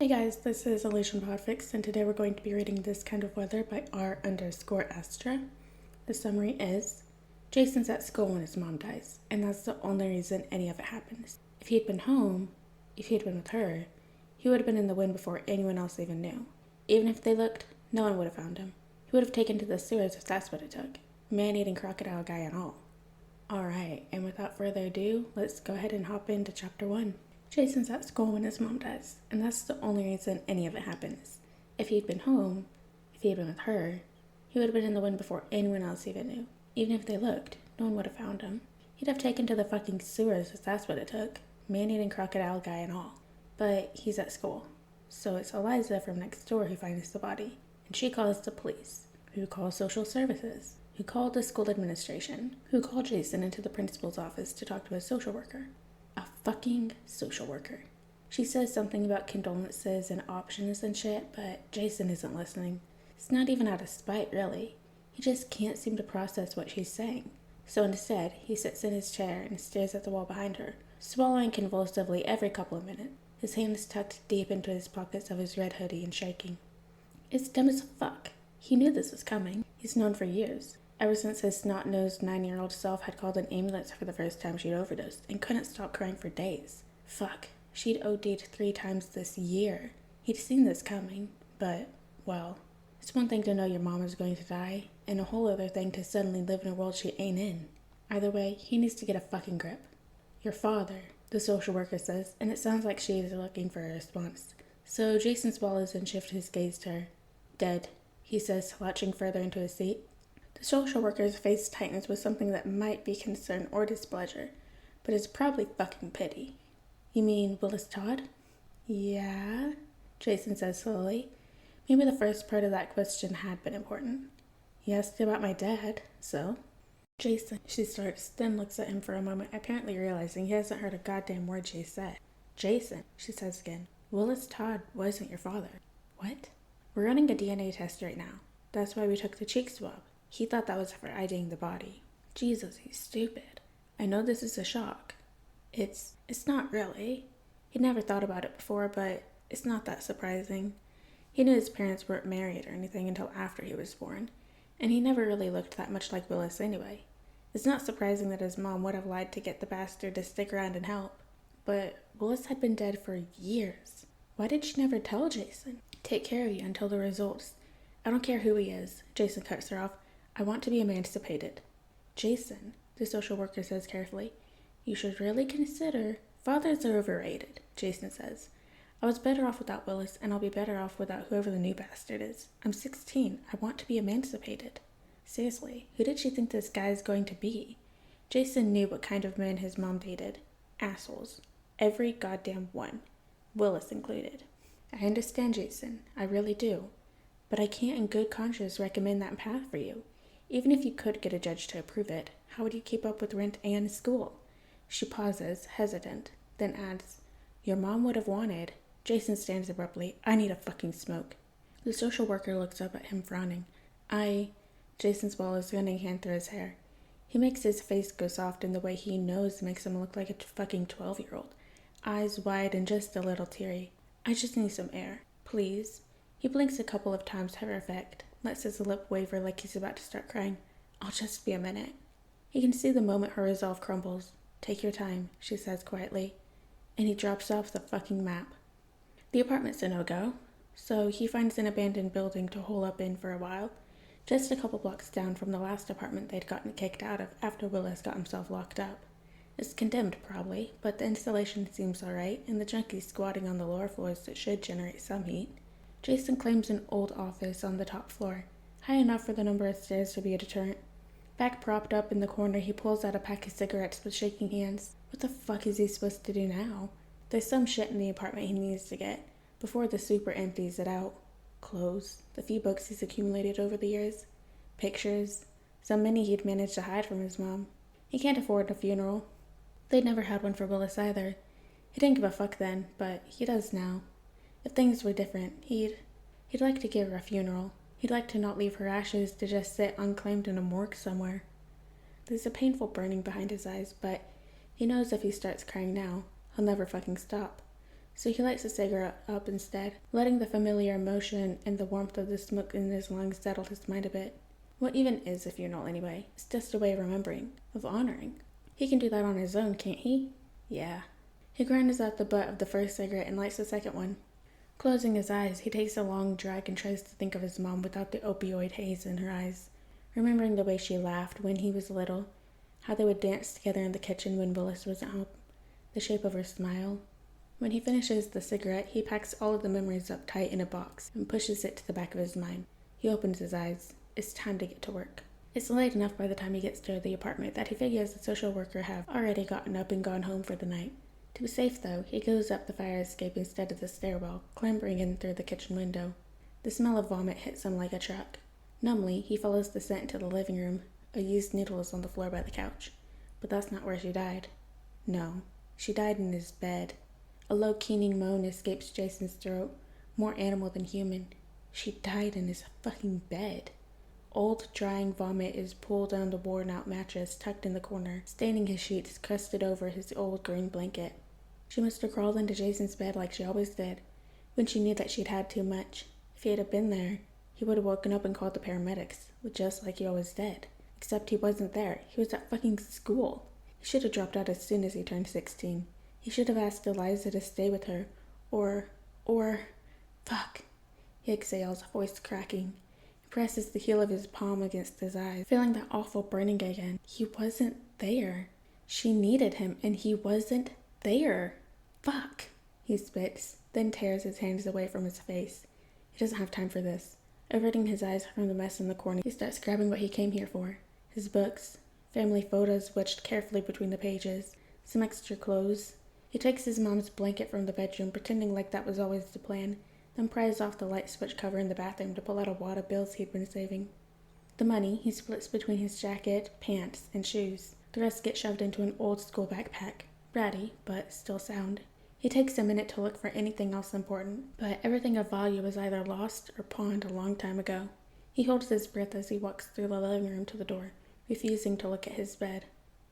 Hey guys, this is Eliza PODFIC, and today we're going to be reading This Kind of Weather by R_Astra. The summary is, Jason's at school when his mom dies, and that's the only reason any of it happens. If he'd been home, if he'd been with her, he would have been in the wind before anyone else even knew. Even if they looked, no one would have found him. He would have taken to the sewers if that's what it took. Man-eating crocodile guy and all. Alright, and without further ado, let's go ahead and hop into chapter 1. Jason's at school when his mom dies, and that's the only reason any of it happens. If he'd been home, if he had been with her, he would have been in the wind before anyone else even knew. Even if they looked, no one would have found him. He'd have taken to the fucking sewers if that's what it took. Man-eating crocodile guy and all. But he's at school. So it's Eliza from next door who finds the body, and she calls the police, who calls social services, who called the school administration, who called Jason into the principal's office to talk to a social worker. A fucking social worker. She says something about condolences and options and shit, but Jason isn't listening. It's not even out of spite, really. He just can't seem to process what she's saying. So instead, he sits in his chair and stares at the wall behind her, swallowing convulsively every couple of minutes, his hands tucked deep into his pockets of his red hoodie and shaking. It's dumb as fuck. He knew this was coming. He's known for years. Ever since his snot-nosed 9-year-old self had called an ambulance for the first time she'd overdosed and couldn't stop crying for days. Fuck, she'd OD'd 3 times this year. He'd seen this coming, but, well, it's one thing to know your mom is going to die, and a whole other thing to suddenly live in a world she ain't in. Either way, he needs to get a fucking grip. Your father, the social worker says, and it sounds like she is looking for a response. So Jason swallows and shifts his gaze to her. Dead, he says, slouching further into his seat. The social worker's face tightens with something that might be concern or displeasure, but it's probably fucking pity. You mean Willis Todd? Yeah, Jason says slowly. Maybe the first part of that question had been important. He asked about my dad, so? Jason, she starts, then looks at him for a moment, apparently realizing he hasn't heard a goddamn word she said. Jason, she says again, Willis Todd wasn't your father. What? We're running a DNA test right now. That's why we took the cheek swab. He thought that was for IDing the body. Jesus, he's stupid. I know this is a shock. It's not really. He'd never thought about it before, but it's not that surprising. He knew his parents weren't married or anything until after he was born, and he never really looked that much like Willis anyway. It's not surprising that his mom would have lied to get the bastard to stick around and help. But Willis had been dead for years. Why did she never tell Jason? Take care of you until the results. I don't care who he is, Jason cuts her off. I want to be emancipated. Jason, the social worker says carefully, you should really consider. Fathers are overrated, Jason says. I was better off without Willis, and I'll be better off without whoever the new bastard is. I'm 16. I want to be emancipated. Seriously, who did she think this guy is going to be? Jason knew what kind of men his mom dated. Assholes. Every goddamn one. Willis included. I understand, Jason. I really do. But I can't in good conscience recommend that path for you. Even if you could get a judge to approve it, how would you keep up with rent and school? She pauses, hesitant, then adds, your mom would have wanted. Jason stands abruptly. I need a fucking smoke. The social worker looks up at him, frowning. Jason swallows, running hand through his hair. He makes his face go soft in the way he knows makes him look like a fucking 12-year-old. Eyes wide and just a little teary. I just need some air. Please. He blinks a couple of times for effect, lets his lip waver like he's about to start crying. I'll just be a minute. He can see the moment her resolve crumbles. Take your time, she says quietly. And he drops off the fucking map. The apartment's a no-go, so he finds an abandoned building to hole up in for a while, just a couple blocks down from the last apartment they'd gotten kicked out of after Willis got himself locked up. It's condemned, probably, but the installation seems alright, and the junkies squatting on the lower floors that should generate some heat. Jason claims an old office on the top floor, high enough for the number of stairs to be a deterrent. Back propped up in the corner, he pulls out a pack of cigarettes with shaking hands. What the fuck is he supposed to do now? There's some shit in the apartment he needs to get, before the super empties it out. Clothes, the few books he's accumulated over the years, pictures, so many he'd managed to hide from his mom. He can't afford a funeral. They'd never had one for Willis either. He didn't give a fuck then, but he does now. If things were different, he'd like to give her a funeral. He'd like to not leave her ashes to just sit unclaimed in a morgue somewhere. There's a painful burning behind his eyes, but he knows if he starts crying now, he'll never fucking stop. so he lights a cigarette up instead, letting the familiar emotion and the warmth of the smoke in his lungs settle his mind a bit. What even is a funeral anyway? It's just a way of remembering, of honoring. He can do that on his own, can't he? Yeah. He grinds out the butt of the first cigarette and lights the second one. Closing his eyes, he takes a long drag and tries to think of his mom without the opioid haze in her eyes, remembering the way she laughed when he was little, how they would dance together in the kitchen when Willis wasn't home, the shape of her smile. When he finishes the cigarette, he packs all of the memories up tight in a box and pushes it to the back of his mind. He opens his eyes. It's time to get to work. It's late enough by the time he gets to the apartment that he figures the social worker have already gotten up and gone home for the night. To be safe, though, he goes up the fire escape instead of the stairwell, clambering in through the kitchen window. The smell of vomit hits him like a truck. Numbly, he follows the scent into the living room. A used needle is on the floor by the couch. But that's not where she died. No, she died in his bed. A low keening moan escapes Jason's throat, more animal than human. She died in his fucking bed. Old, drying vomit is pulled down the worn-out mattress tucked in the corner, staining his sheets crusted over his old green blanket. She must have crawled into Jason's bed like she always did, when she knew that she'd had too much. If he had been there, he would have woken up and called the paramedics, just like he always did. Except he wasn't there. He was at fucking school. He should have dropped out as soon as he turned 16. He should have asked Eliza to stay with her, or, fuck. He exhales, voice cracking. He presses the heel of his palm against his eyes, feeling that awful burning again. He wasn't there. She needed him, and he wasn't there. Fuck. He spits, then tears his hands away from his face. He doesn't have time for this. Averting his eyes from the mess in the corner, he starts grabbing what he came here for. His books, family photos wedged carefully between the pages, some extra clothes. He takes his mom's blanket from the bedroom, pretending like that was always the plan, then pries off the light switch cover in the bathroom to pull out a wad of bills he'd been saving. The money he splits between his jacket, pants, and shoes. The rest get shoved into an old school backpack. Ratty, but still sound. He takes a minute to look for anything else important, but everything of value was either lost or pawned a long time ago. He holds his breath as he walks through the living room to the door, refusing to look at his bed.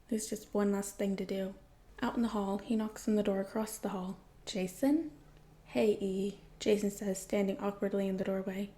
There's just one last thing to do. Out in the hall, he knocks on the door across the hall. Jason? Hey, E, Jason says, standing awkwardly in the doorway.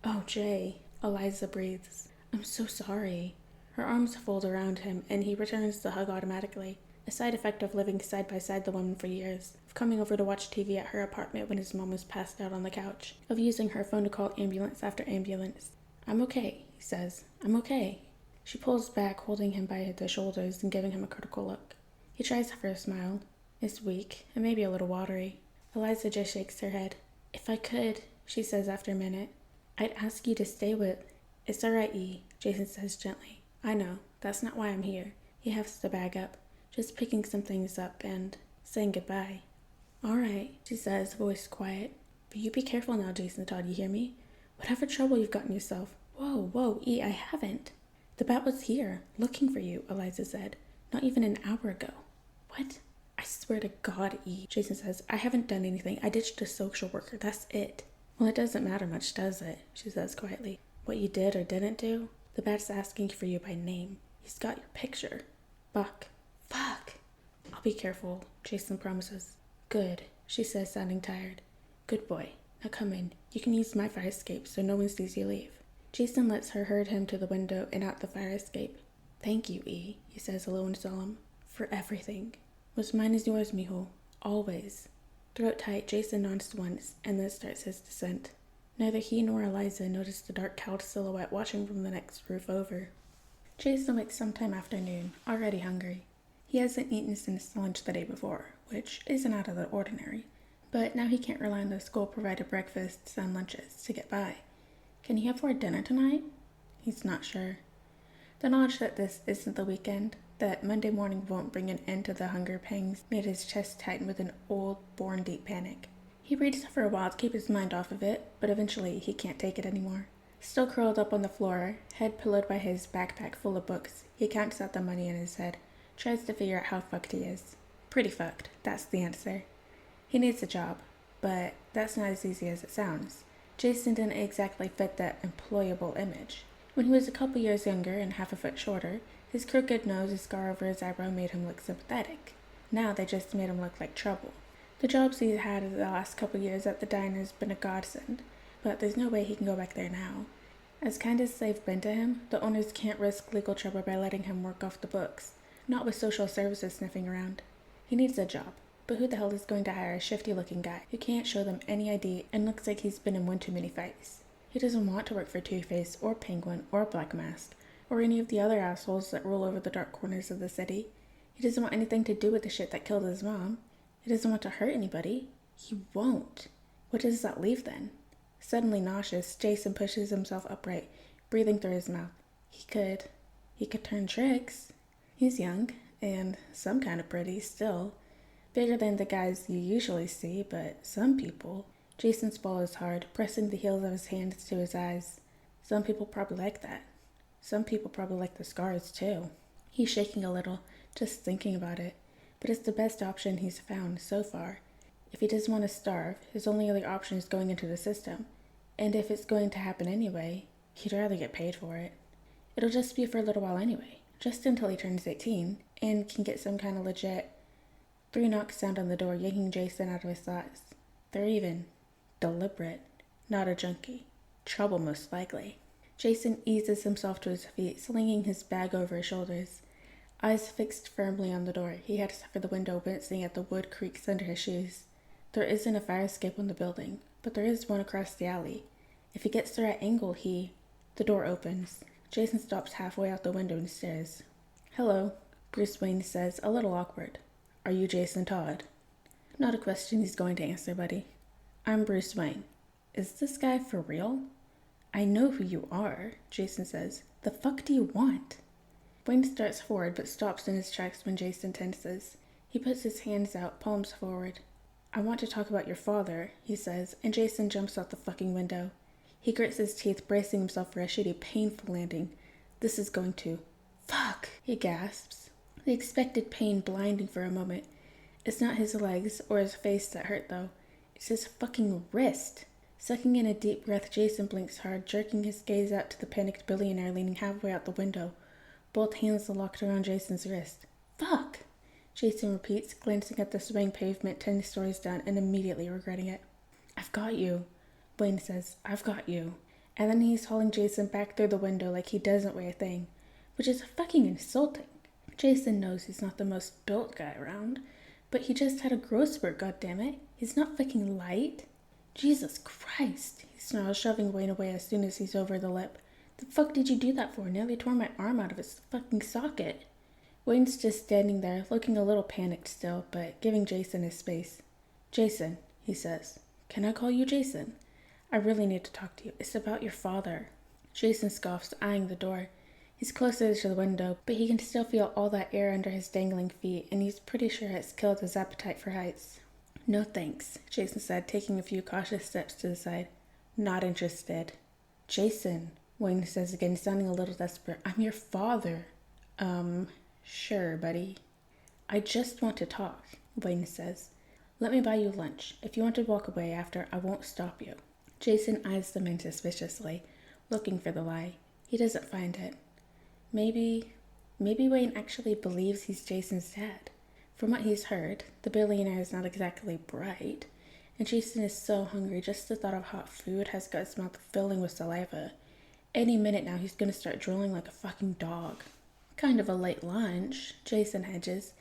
Oh, Jay, Eliza breathes. I'm so sorry. Her arms fold around him, and he returns the hug automatically. A side effect of living side by side the woman for years, of coming over to watch TV at her apartment when his mom was passed out on the couch, of using her phone to call ambulance after ambulance. I'm okay, he says. I'm okay. She pulls back, holding him by the shoulders and giving him a critical look. He tries for a smile. It's weak, and maybe a little watery. Eliza just shakes her head. If I could, she says after a minute, I'd ask you to stay with... It's all right, E, Jason says gently. I know. That's not why I'm here. He hefts the bag up. Just picking some things up and saying goodbye. All right, she says, voice quiet. But you be careful now, Jason Todd, you hear me? Whatever trouble you've gotten yourself. Whoa, E, I haven't. The bat was here, looking for you, Eliza said. Not even an hour ago. What? I swear to God, E, Jason says. I haven't done anything. I ditched a social worker, that's it. Well, it doesn't matter much, does it? She says quietly. What you did or didn't do? The bat's asking for you by name. He's got your picture. Fuck. I'll be careful, Jason promises. Good, she says, sounding tired. Good boy. Now come in. You can use my fire escape so no one sees you leave. Jason lets her herd him to the window and out the fire escape. Thank you, E, he says, low and solemn. For everything. What's mine is yours, mijo. Always. Throat tight, Jason nods once, and then starts his descent. Neither he nor Eliza notice the dark cowled silhouette watching from the next roof over. Jason wakes sometime after noon, already hungry. He hasn't eaten since lunch the day before, which isn't out of the ordinary, but now he can't rely on the school-provided breakfasts and lunches to get by. Can he afford dinner tonight? He's not sure. The knowledge that this isn't the weekend, that Monday morning won't bring an end to the hunger pangs, made his chest tighten with an old, born deep panic. He reads for a while to keep his mind off of it, but eventually he can't take it anymore. Still curled up on the floor, head pillowed by his backpack full of books, he counts out the money in his head, tries to figure out how fucked he is. Pretty fucked, that's the answer. He needs a job, but that's not as easy as it sounds. Jason didn't exactly fit that employable image. When he was a couple years younger and half a foot shorter, his crooked nose and scar over his eyebrow made him look sympathetic. Now they just made him look like trouble. The jobs he's had in the last couple years at the diner has been a godsend, but there's no way he can go back there now. As kind as they've been to him, the owners can't risk legal trouble by letting him work off the books, not with social services sniffing around. He needs a job, but who the hell is going to hire a shifty-looking guy who can't show them any ID and looks like he's been in one too many fights? He doesn't want to work for Two-Face or Penguin or Black Mask or any of the other assholes that rule over the dark corners of the city. He doesn't want anything to do with the shit that killed his mom. He doesn't want to hurt anybody. He won't. What does that leave then? Suddenly nauseous, Jason pushes himself upright, breathing through his mouth. He could turn tricks. He's young, and some kind of pretty, still. Bigger than the guys you usually see, but some people. Jason swallows hard, pressing the heels of his hands to his eyes. Some people probably like that. Some people probably like the scars, too. He's shaking a little, just thinking about it, but it's the best option he's found so far. If he doesn't want to starve, his only other option is going into the system. And if it's going to happen anyway, he'd rather get paid for it. It'll just be for a little while anyway, just until he turns 18, and can get some kind of legit. 3 knocks sound on the door, yanking Jason out of his thoughts. They're even. Deliberate. Not a junkie. Trouble, most likely. Jason eases himself to his feet, slinging his bag over his shoulders. Eyes fixed firmly on the door, he had to suffer the window wincing at the wood creaks under his shoes. There isn't a fire escape on the building, but there is one across the alley. If he gets the right angle, The door opens. Jason stops halfway out the window and stares. "Hello," Bruce Wayne says, a little awkward. "Are you Jason Todd?" Not a question he's going to answer, buddy. "I'm Bruce Wayne." Is this guy for real? "I know who you are," Jason says. "The fuck do you want?" Wayne starts forward but stops in his tracks when Jason tenses. He puts his hands out, palms forward. "I want to talk about your father," he says, and Jason jumps out the fucking window. He grits his teeth, bracing himself for a shitty, painful landing. This is going to... Fuck! He gasps, the expected pain blinding for a moment. It's not his legs or his face that hurt, though. It's his fucking wrist. Sucking in a deep breath, Jason blinks hard, jerking his gaze out to the panicked billionaire leaning halfway out the window, both hands locked around Jason's wrist. "Fuck!" Jason repeats, glancing at the swaying pavement 10 stories down and immediately regretting it. "I've got you," Wayne says. "I've got you." And then he's hauling Jason back through the window like he doesn't weigh a thing, which is fucking insulting. Jason knows he's not the most built guy around, but he just had a growth spurt, goddammit. He's not fucking light. "Jesus Christ," he snarls, shoving Wayne away as soon as he's over the lip. "The fuck did you do that for? Nearly tore my arm out of its fucking socket." Wayne's just standing there, looking a little panicked still, but giving Jason his space. "Jason," he says. "Can I call you Jason? I really need to talk to you. It's about your father." Jason scoffs, eyeing the door. He's closer to the window, but he can still feel all that air under his dangling feet, and he's pretty sure it's killed his appetite for heights. "No thanks," Jason said, taking a few cautious steps to the side. "Not interested." "Jason," Wayne says again, sounding a little desperate. "I'm your father." Sure, buddy." "I just want to talk," Wayne says. "Let me buy you lunch. If you want to walk away after, I won't stop you." Jason eyes the man suspiciously, looking for the lie. He doesn't find it. Maybe Wayne actually believes he's Jason's dad. From what he's heard, the billionaire is not exactly bright, and Jason is so hungry just the thought of hot food has got his mouth filling with saliva. Any minute now he's going to start drooling like a fucking dog. Kind of a late lunch, Jason hedges.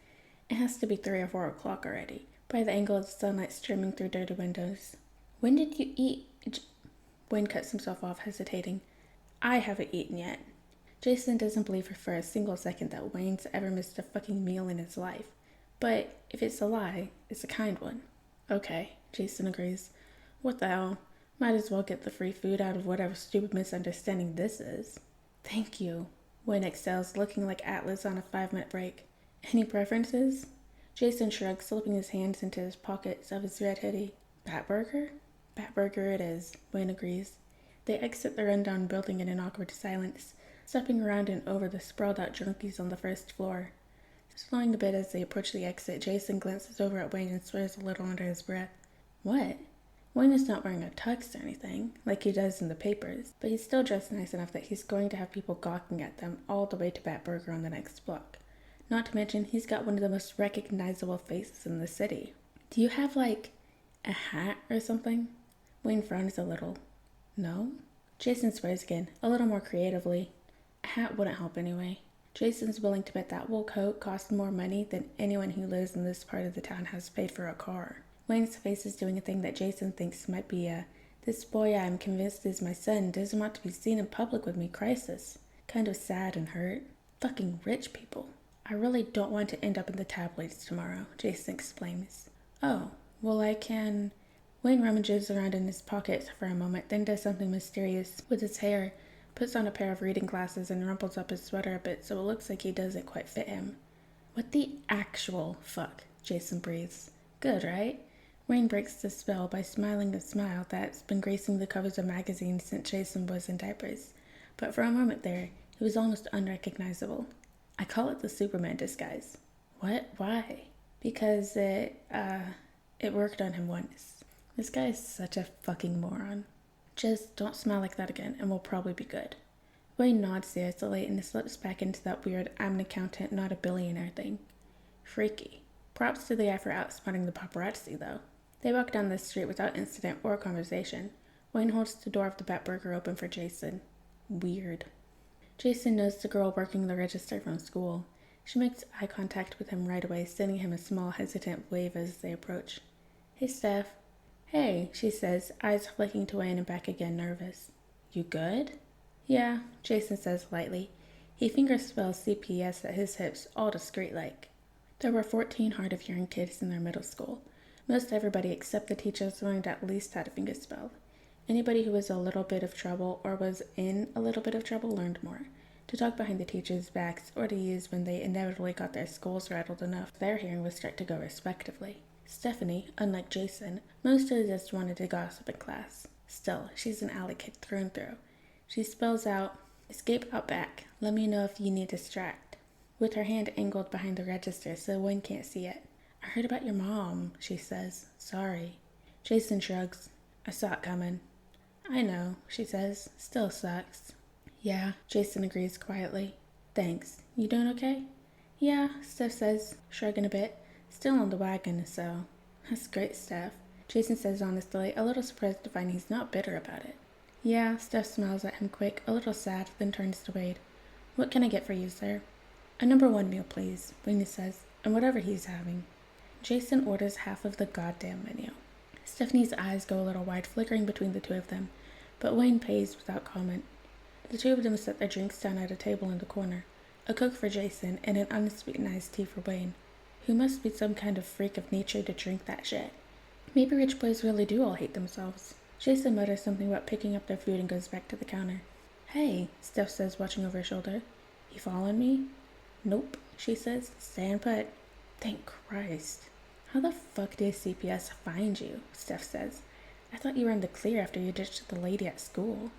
It has to be 3 or 4 o'clock already, by the angle of the sunlight streaming through dirty windows. "When did you eat?" Wayne cuts himself off, hesitating. "I haven't eaten yet." Jason doesn't believe for a single second that Wayne's ever missed a fucking meal in his life. But if it's a lie, it's a kind one. "Okay," Jason agrees. "What the hell? Might as well get the free food out of whatever stupid misunderstanding this is." "Thank you," Wayne exhales, looking like Atlas on a 5-minute break. "Any preferences?" Jason shrugs, slipping his hands into his pockets of his red hoodie. "Batburger?" "Batburger it is," Wayne agrees. They exit the rundown building in an awkward silence, stepping around and over the sprawled-out junkies on the first floor. Slowing a bit as they approach the exit, Jason glances over at Wayne and swears a little under his breath. "What?" Wayne is not wearing a tux or anything, like he does in the papers, but he's still dressed nice enough that he's going to have people gawking at them all the way to Batburger on the next block. Not to mention, he's got one of the most recognizable faces in the city. Do you have, like, a hat or something? Wayne frowns a little. No? Jason swears again, a little more creatively. A hat wouldn't help anyway. Jason's willing to bet that wool coat costs more money than anyone who lives in this part of the town has paid for a car. Wayne's face is doing a thing that Jason thinks might be a "this boy I'm convinced is my son doesn't want to be seen in public with me" crisis. Kind of sad and hurt. Fucking rich people. I really don't want to end up in the tabloids tomorrow, Jason explains. Oh, well I can... Wayne rummages around in his pockets for a moment, then does something mysterious with his hair, puts on a pair of reading glasses and rumples up his sweater a bit so it looks like he doesn't quite fit him. What the actual fuck? Jason breathes. Good, right? Wayne breaks the spell by smiling a smile that's been gracing the covers of magazines since Jason was in diapers. But for a moment there, it was almost unrecognizable. I call it the Superman disguise. What? Why? Because it worked on him once. This guy is such a fucking moron. Just don't smile like that again and we'll probably be good. Wayne nods to isolate and slips back into that weird "I'm an accountant, not a billionaire" thing. Freaky. Props to the guy for outsmarting the paparazzi, though. They walk down the street without incident or conversation. Wayne holds the door of the Batburger open for Jason. Weird. Jason knows the girl working the register from school. She makes eye contact with him right away, sending him a small, hesitant wave as they approach. Hey, Steph. Hey, she says, eyes flicking to Wayne and back again, nervous. You good? Yeah, Jason says lightly. He fingerspells CPS at his hips, all discreet-like. There were 14 hard-of-hearing kids in their middle school. Most everybody except the teachers learned at least how to fingerspell. Anybody who was a little bit of trouble or was in a little bit of trouble learned more. To talk behind the teachers' backs or to use when they inevitably got their skulls rattled enough their hearing would start to go respectively. Stephanie, unlike Jason, mostly just wanted to gossip in class. Still, she's an alley kid through and through. She spells out, "Escape out back. Let me know if you need distract," with her hand angled behind the register so Wayne can't see it. "I heard about your mom," she says. "Sorry." Jason shrugs. "I saw it coming." "I know," she says. "Still sucks." "Yeah," Jason agrees quietly. "Thanks. You doing okay?" "Yeah," Steph says, shrugging a bit. "Still on the wagon, so..." "That's great, Steph," Jason says honestly, a little surprised to find he's not bitter about it. "Yeah," Steph smiles at him quick, a little sad, then turns to Wade. "What can I get for you, sir?" "A #1 meal, please," Wayne says, "and whatever he's having." Jason orders half of the goddamn menu. Stephanie's eyes go a little wide, flickering between the two of them, but Wayne pays without comment. The two of them set their drinks down at a table in the corner, a Coke for Jason and an unsweetened iced tea for Wayne, who must be some kind of freak of nature to drink that shit. Maybe rich boys really do all hate themselves. Jason mutters something about picking up their food and goes back to the counter. "Hey," Steph says, watching over her shoulder. "You following me?" "Nope," she says, "staying put." "Thank Christ." "How the fuck did CPS find you?" Steph says. "I thought you were in the clear after you ditched the lady at school."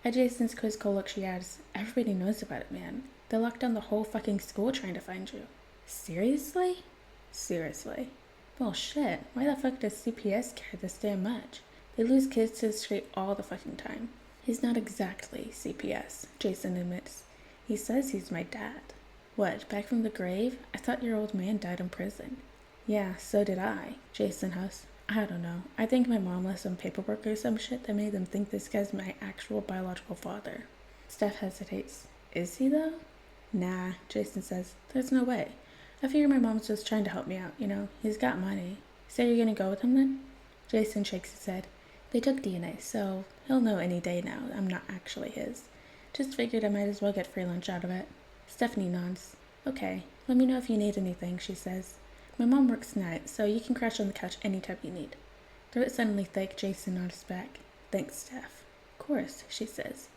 At Jason's quizzical look, she adds, "Everybody knows about it, man. They locked down the whole fucking school trying to find you." "Seriously?" "Seriously." "Well, shit. Why the fuck does CPS care this damn much? They lose kids to the street all the fucking time." "He's not exactly CPS," Jason admits. "He says he's my dad." "What, back from the grave? I thought your old man died in prison." "Yeah, so did I," Jason huffs. "I don't know. I think my mom left some paperwork or some shit that made them think this guy's my actual biological father." Steph hesitates. "Is he, though?" "Nah," Jason says. "There's no way. I figure my mom's just trying to help me out, you know. He's got money." "So you're gonna go with him, then?" Jason shakes his head. "They took DNA, so he'll know any day now I'm not actually his. Just figured I might as well get free lunch out of it." Stephanie nods. "Okay, let me know if you need anything," she says. "My mom works nights, so you can crash on the couch anytime you need." Throat suddenly thick, Jason nods back. "Thanks, Steph." "Of course," she says.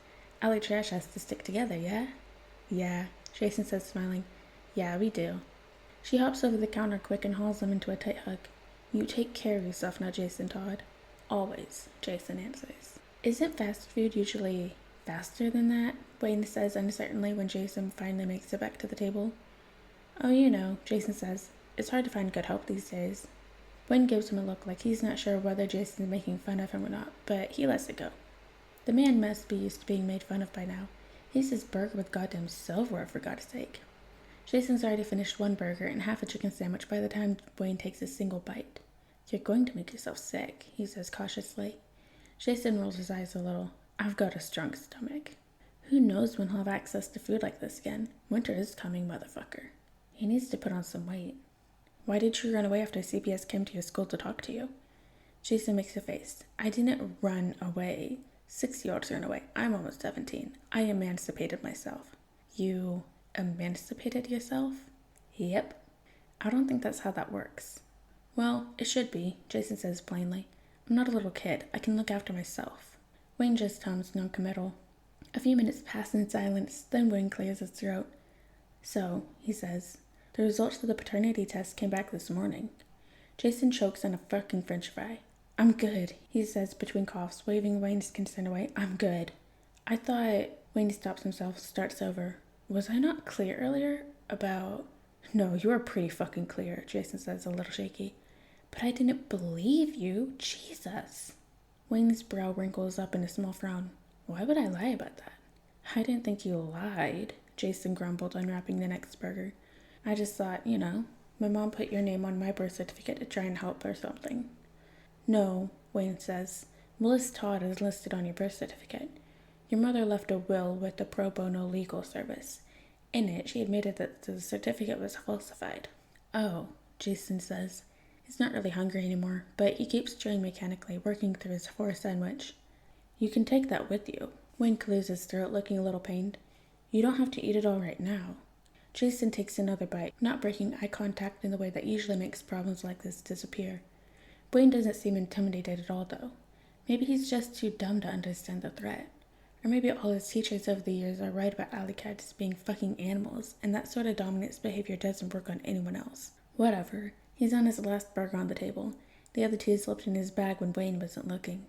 "Alley trash has to stick together, yeah?" "Yeah," Jason says, smiling. "Yeah, we do." She hops over the counter quick and hauls him into a tight hug. "You take care of yourself now, Jason Todd." "Always," Jason answers. "Isn't fast food usually faster than that?" Wayne says uncertainly when Jason finally makes it back to the table. "Oh, you know," Jason says. "It's hard to find good help these days." Wayne gives him a look like he's not sure whether Jason's making fun of him or not, but he lets it go. The man must be used to being made fun of by now. He's his burger with goddamn silverware, for God's sake. Jason's already finished one burger and half a chicken sandwich by the time Wayne takes a single bite. You're going to make yourself sick, he says cautiously. Jason rolls his eyes a little. I've got a strong stomach. Who knows when he'll have access to food like this again? Winter is coming, motherfucker. He needs to put on some weight. Why did you run away after CPS came to your school to talk to you? Jason makes a face. I didn't run away. 6-year-olds run away. I'm almost 17. I emancipated myself. You emancipated yourself? Yep. I don't think that's how that works. Well, it should be, Jason says plainly. I'm not a little kid. I can look after myself. Wayne just hums noncommittal. A few minutes pass in silence, then Wayne clears his throat. So, he says, the results of the paternity test came back this morning. Jason chokes on a fucking french fry. I'm good, he says between coughs, waving Wayne's concern away. I'm good. I thought... Wayne stops himself, starts over. Was I not clear earlier about... No, you were pretty fucking clear, Jason says, a little shaky. But I didn't believe you. Jesus. Wayne's brow wrinkles up in a small frown. Why would I lie about that? I didn't think you lied, Jason grumbled, unwrapping the next burger. I just thought, my mom put your name on my birth certificate to try and help or something. No, Wayne says. Willis Todd is listed on your birth certificate. Your mother left a will with the pro bono legal service. In it, she admitted that the certificate was falsified. Oh, Jason says. He's not really hungry anymore, but he keeps chewing mechanically, working through his 4 sandwich. You can take that with you. Wayne clears his throat, looking a little pained. You don't have to eat it all right now. Jason takes another bite, not breaking eye contact in the way that usually makes problems like this disappear. Wayne doesn't seem intimidated at all, though. Maybe he's just too dumb to understand the threat. Or maybe all his teachers over the years are right about alley cats being fucking animals, and that sort of dominance behavior doesn't work on anyone else. Whatever. He's on his last burger on the table. The other 2 slipped in his bag when Wayne wasn't looking.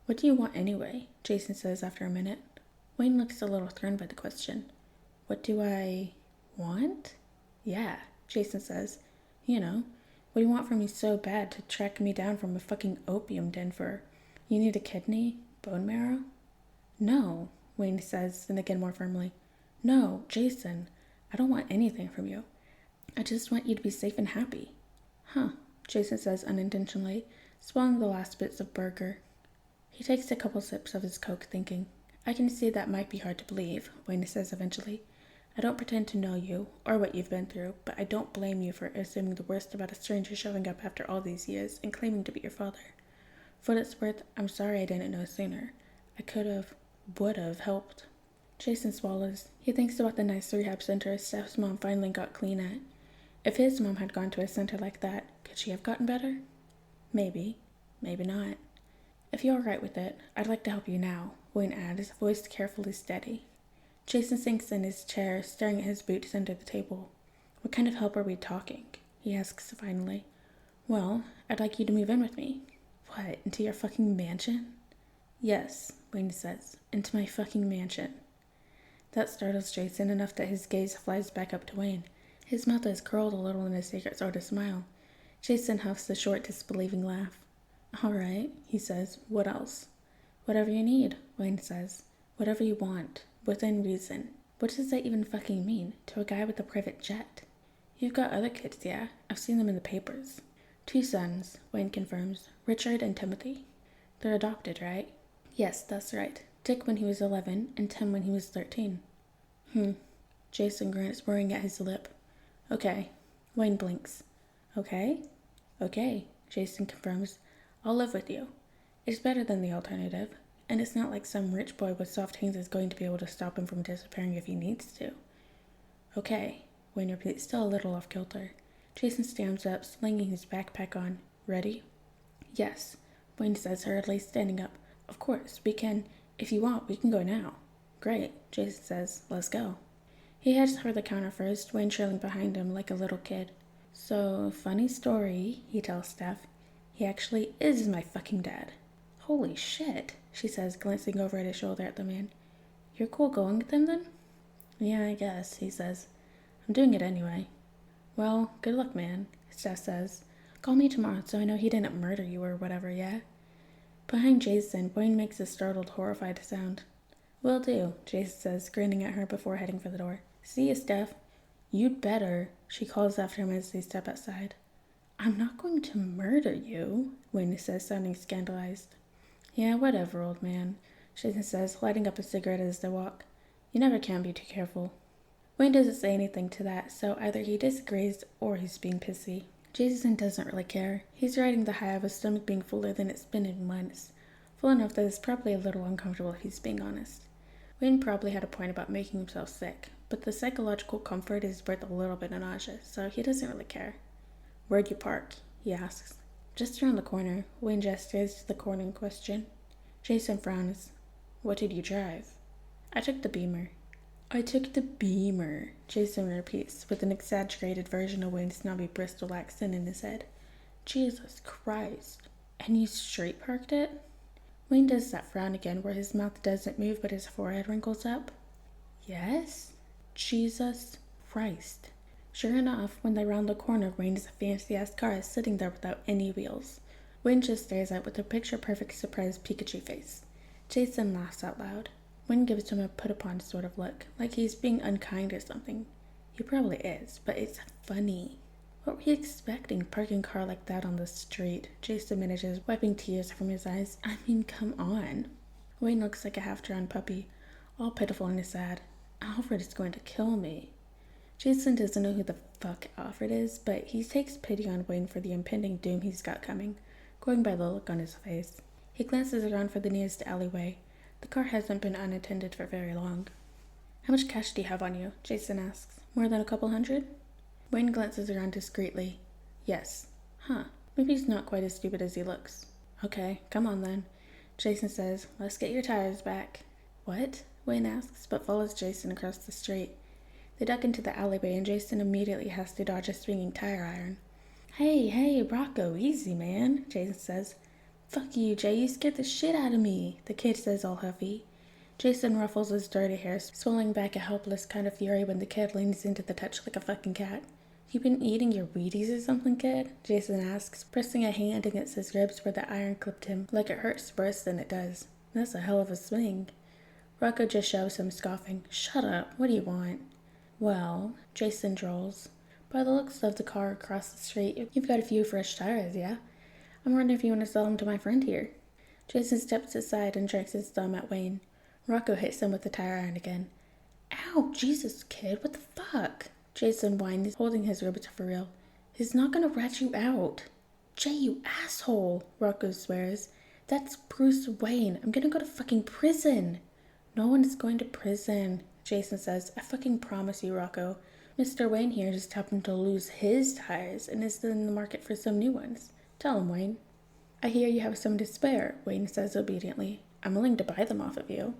What do you want anyway? Jason says after a minute. Wayne looks a little thrown by the question. What do I want? Yeah, Jason says. What do you want from me so bad to track me down from a fucking opium den for? You need a kidney? Bone marrow? No, Wayne says, then again more firmly. No, Jason, I don't want anything from you. I just want you to be safe and happy. Huh, Jason says unintentionally, swallowing the last bits of burger. He takes a couple sips of his Coke, thinking. I can see that might be hard to believe, Wayne says eventually. I don't pretend to know you, or what you've been through, but I don't blame you for assuming the worst about a stranger showing up after all these years and claiming to be your father. For what it's worth, I'm sorry I didn't know sooner. I would have helped. Jason swallows. He thinks about the nice rehab center Steph's mom finally got clean at. If his mom had gone to a center like that, could she have gotten better? Maybe. Maybe not. If you're alright with it, I'd like to help you now, Wayne adds, voice carefully steady. Jason sinks in his chair, staring at his boots under the table. What kind of help are we talking? He asks finally. Well, I'd like you to move in with me. What, into your fucking mansion? Yes, Wayne says, into my fucking mansion. That startles Jason enough that his gaze flies back up to Wayne. His mouth is curled a little in a secret sort of smile. Jason huffs a short, disbelieving laugh. All right, he says. What else? Whatever you need, Wayne says. Whatever you want, within reason. What does that even fucking mean, to a guy with a private jet? You've got other kids, yeah? I've seen them in the papers. 2 sons, Wayne confirms. Richard and Timothy. They're adopted, right? Yes, that's right. Dick when he was 11, and Tim when he was 13. Jason grunts, worrying at his lip. Okay. Wayne blinks. Okay, Jason confirms. I'll live with you. It's better than the alternative, and it's not like some rich boy with soft hands is going to be able to stop him from disappearing if he needs to. Okay, Wayne repeats, still a little off kilter. Jason stands up, slinging his backpack on. Ready? Yes, Wayne says hurriedly, standing up. Of course, if you want, we can go now. Great, Jason says. Let's go. He heads for the counter first, Wayne trailing behind him like a little kid. So, funny story, he tells Steph. He actually is my fucking dad. Holy shit, she says, glancing over at his shoulder at the man. You're cool going with him then? Yeah, I guess, he says. I'm doing it anyway. Well, good luck, man, Steph says. Call me tomorrow so I know he didn't murder you or whatever, yeah? Behind Jason, Wayne makes a startled, horrified sound. Will do, Jason says, grinning at her before heading for the door. See you, Steph. You'd better, she calls after him as they step outside. I'm not going to murder you, Wayne says, sounding scandalized. Yeah, whatever, old man, Jason says, lighting up a cigarette as they walk. You never can be too careful. Wayne doesn't say anything to that, so either he disagrees or he's being pissy. Jason doesn't really care. He's riding the high of his stomach being fuller than it's been in months. Full enough that it's probably a little uncomfortable if he's being honest. Wayne probably had a point about making himself sick, but the psychological comfort is worth a little bit of nausea, so he doesn't really care. Where'd you park? He asks. Just around the corner. Wayne gestures to the corner in question. Jason frowns. What did you drive? I took the Beamer. I took the Beamer, Jason repeats, with an exaggerated version of Wayne's snobby Bristol accent in his head. Jesus Christ. And you straight parked it? Wayne does that frown again where his mouth doesn't move but his forehead wrinkles up. Yes? Jesus Christ. Sure enough, when they round the corner, Wayne's fancy-ass car is sitting there without any wheels. Wayne just stares at with a picture-perfect surprised Pikachu face. Jason laughs out loud. Wayne gives him a put-upon sort of look, like he's being unkind or something. He probably is, but it's funny. What were you expecting, parking a car like that on the street? Jason manages, wiping tears from his eyes. I mean, come on. Wayne looks like a half-drowned puppy, all pitiful and sad. Alfred is going to kill me. Jason doesn't know who the fuck Alfred is, but he takes pity on Wayne for the impending doom he's got coming, going by the look on his face. He glances around for the nearest alleyway. The car hasn't been unattended for very long. How much cash do you have on you? Jason asks. More than a couple hundred? Wayne glances around discreetly. Yes. Huh. Maybe he's not quite as stupid as he looks. Okay, come on then. Jason says, let's get your tires back. What? Wayne asks, but follows Jason across the street. They duck into the alleyway and Jason immediately has to dodge a swinging tire iron. Hey, Rocco, easy, man, Jason says. Fuck you, Jay, you scared the shit out of me, the kid says all huffy. Jason ruffles his dirty hair, swelling back a helpless kind of fury when the kid leans into the touch like a fucking cat. You been eating your Wheaties or something, kid? Jason asks, pressing a hand against his ribs where the iron clipped him, like it hurts worse than it does. That's a hell of a swing. Rocco just shoves him, scoffing. Shut up, what do you want? Well, Jason drawls. By the looks of the car across the street, you've got a few fresh tires, yeah? I'm wondering if you want to sell them to my friend here. Jason steps aside and jerks his thumb at Wayne. Rocco hits him with the tire iron again. Ow, Jesus, kid, what the fuck? Jason whines, holding his ribs for real. He's not gonna rat you out. Jay, you asshole, Rocco swears. That's Bruce Wayne. I'm gonna go to fucking prison. No one is going to prison, Jason says. I fucking promise you, Rocco. Mr. Wayne here just happened to lose his tires and is in the market for some new ones. Tell him, Wayne. I hear you have some to spare, Wayne says obediently. I'm willing to buy them off of you.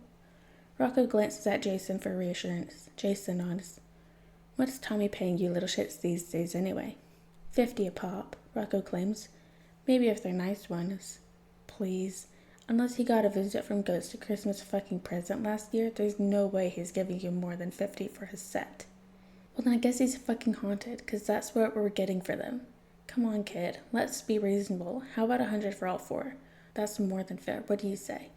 Rocco glances at Jason for reassurance. Jason nods. What's Tommy paying you little shits these days anyway? 50 a pop, Rocco claims. Maybe if they're nice ones. Please. Unless he got a visit from Ghost a Christmas fucking present last year, there's no way he's giving you more than 50 for his set. Well then I guess he's fucking haunted, cause that's what we're getting for them. Come on, kid. Let's be reasonable. How about 100 for all four? That's more than fair. What do you say?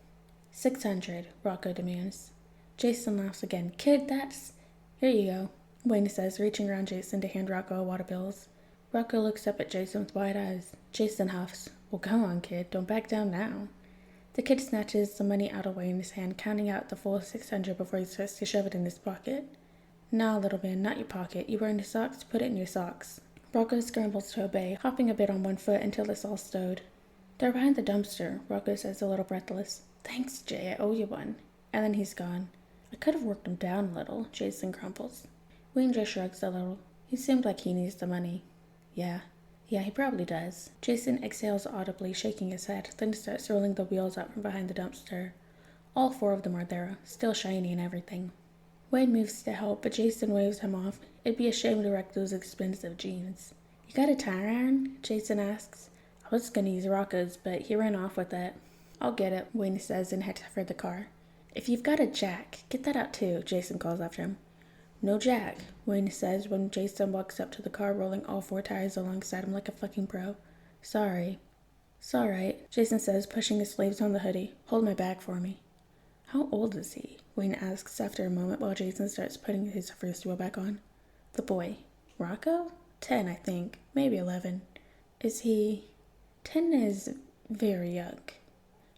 600, Rocco demands. Jason laughs again. Kid, that's... Here you go, Wayne says, reaching around Jason to hand Rocco a wad of bills. Rocco looks up at Jason with wide eyes. Jason huffs. Well, come on, kid. Don't back down now. The kid snatches the money out of Wayne's hand, counting out the full 600 before he starts to shove it in his pocket. Nah, little man, not your pocket. You wearing your socks? Put it in your socks. Rocco scrambles to obey, hopping a bit on one foot until it's all stowed. They're behind the dumpster, Rocco says a little breathless. Thanks, Jay, I owe you one. And then he's gone. I could have worked him down a little, Jason crumples. Wayne just shrugs a little. He seemed like he needs the money. Yeah, he probably does. Jason exhales audibly, shaking his head, then starts rolling the wheels out from behind the dumpster. All four of them are there, still shiny and everything. Wayne moves to help, but Jason waves him off. It'd be a shame to wreck those expensive jeans. You got a tire iron? Jason asks. I was gonna use Rocco's, but he ran off with it. I'll get it, Wayne says and heads for the car. If you've got a jack, get that out too, Jason calls after him. No jack, Wayne says when Jason walks up to the car, rolling all four tires alongside him like a fucking pro. Sorry. It's alright, Jason says, pushing his sleeves on the hoodie. Hold my bag for me. How old is he? Wayne asks after a moment while Jason starts putting his first wheel back on. The boy. Rocco? 10, I think. Maybe 11. Is he? 10 is very young.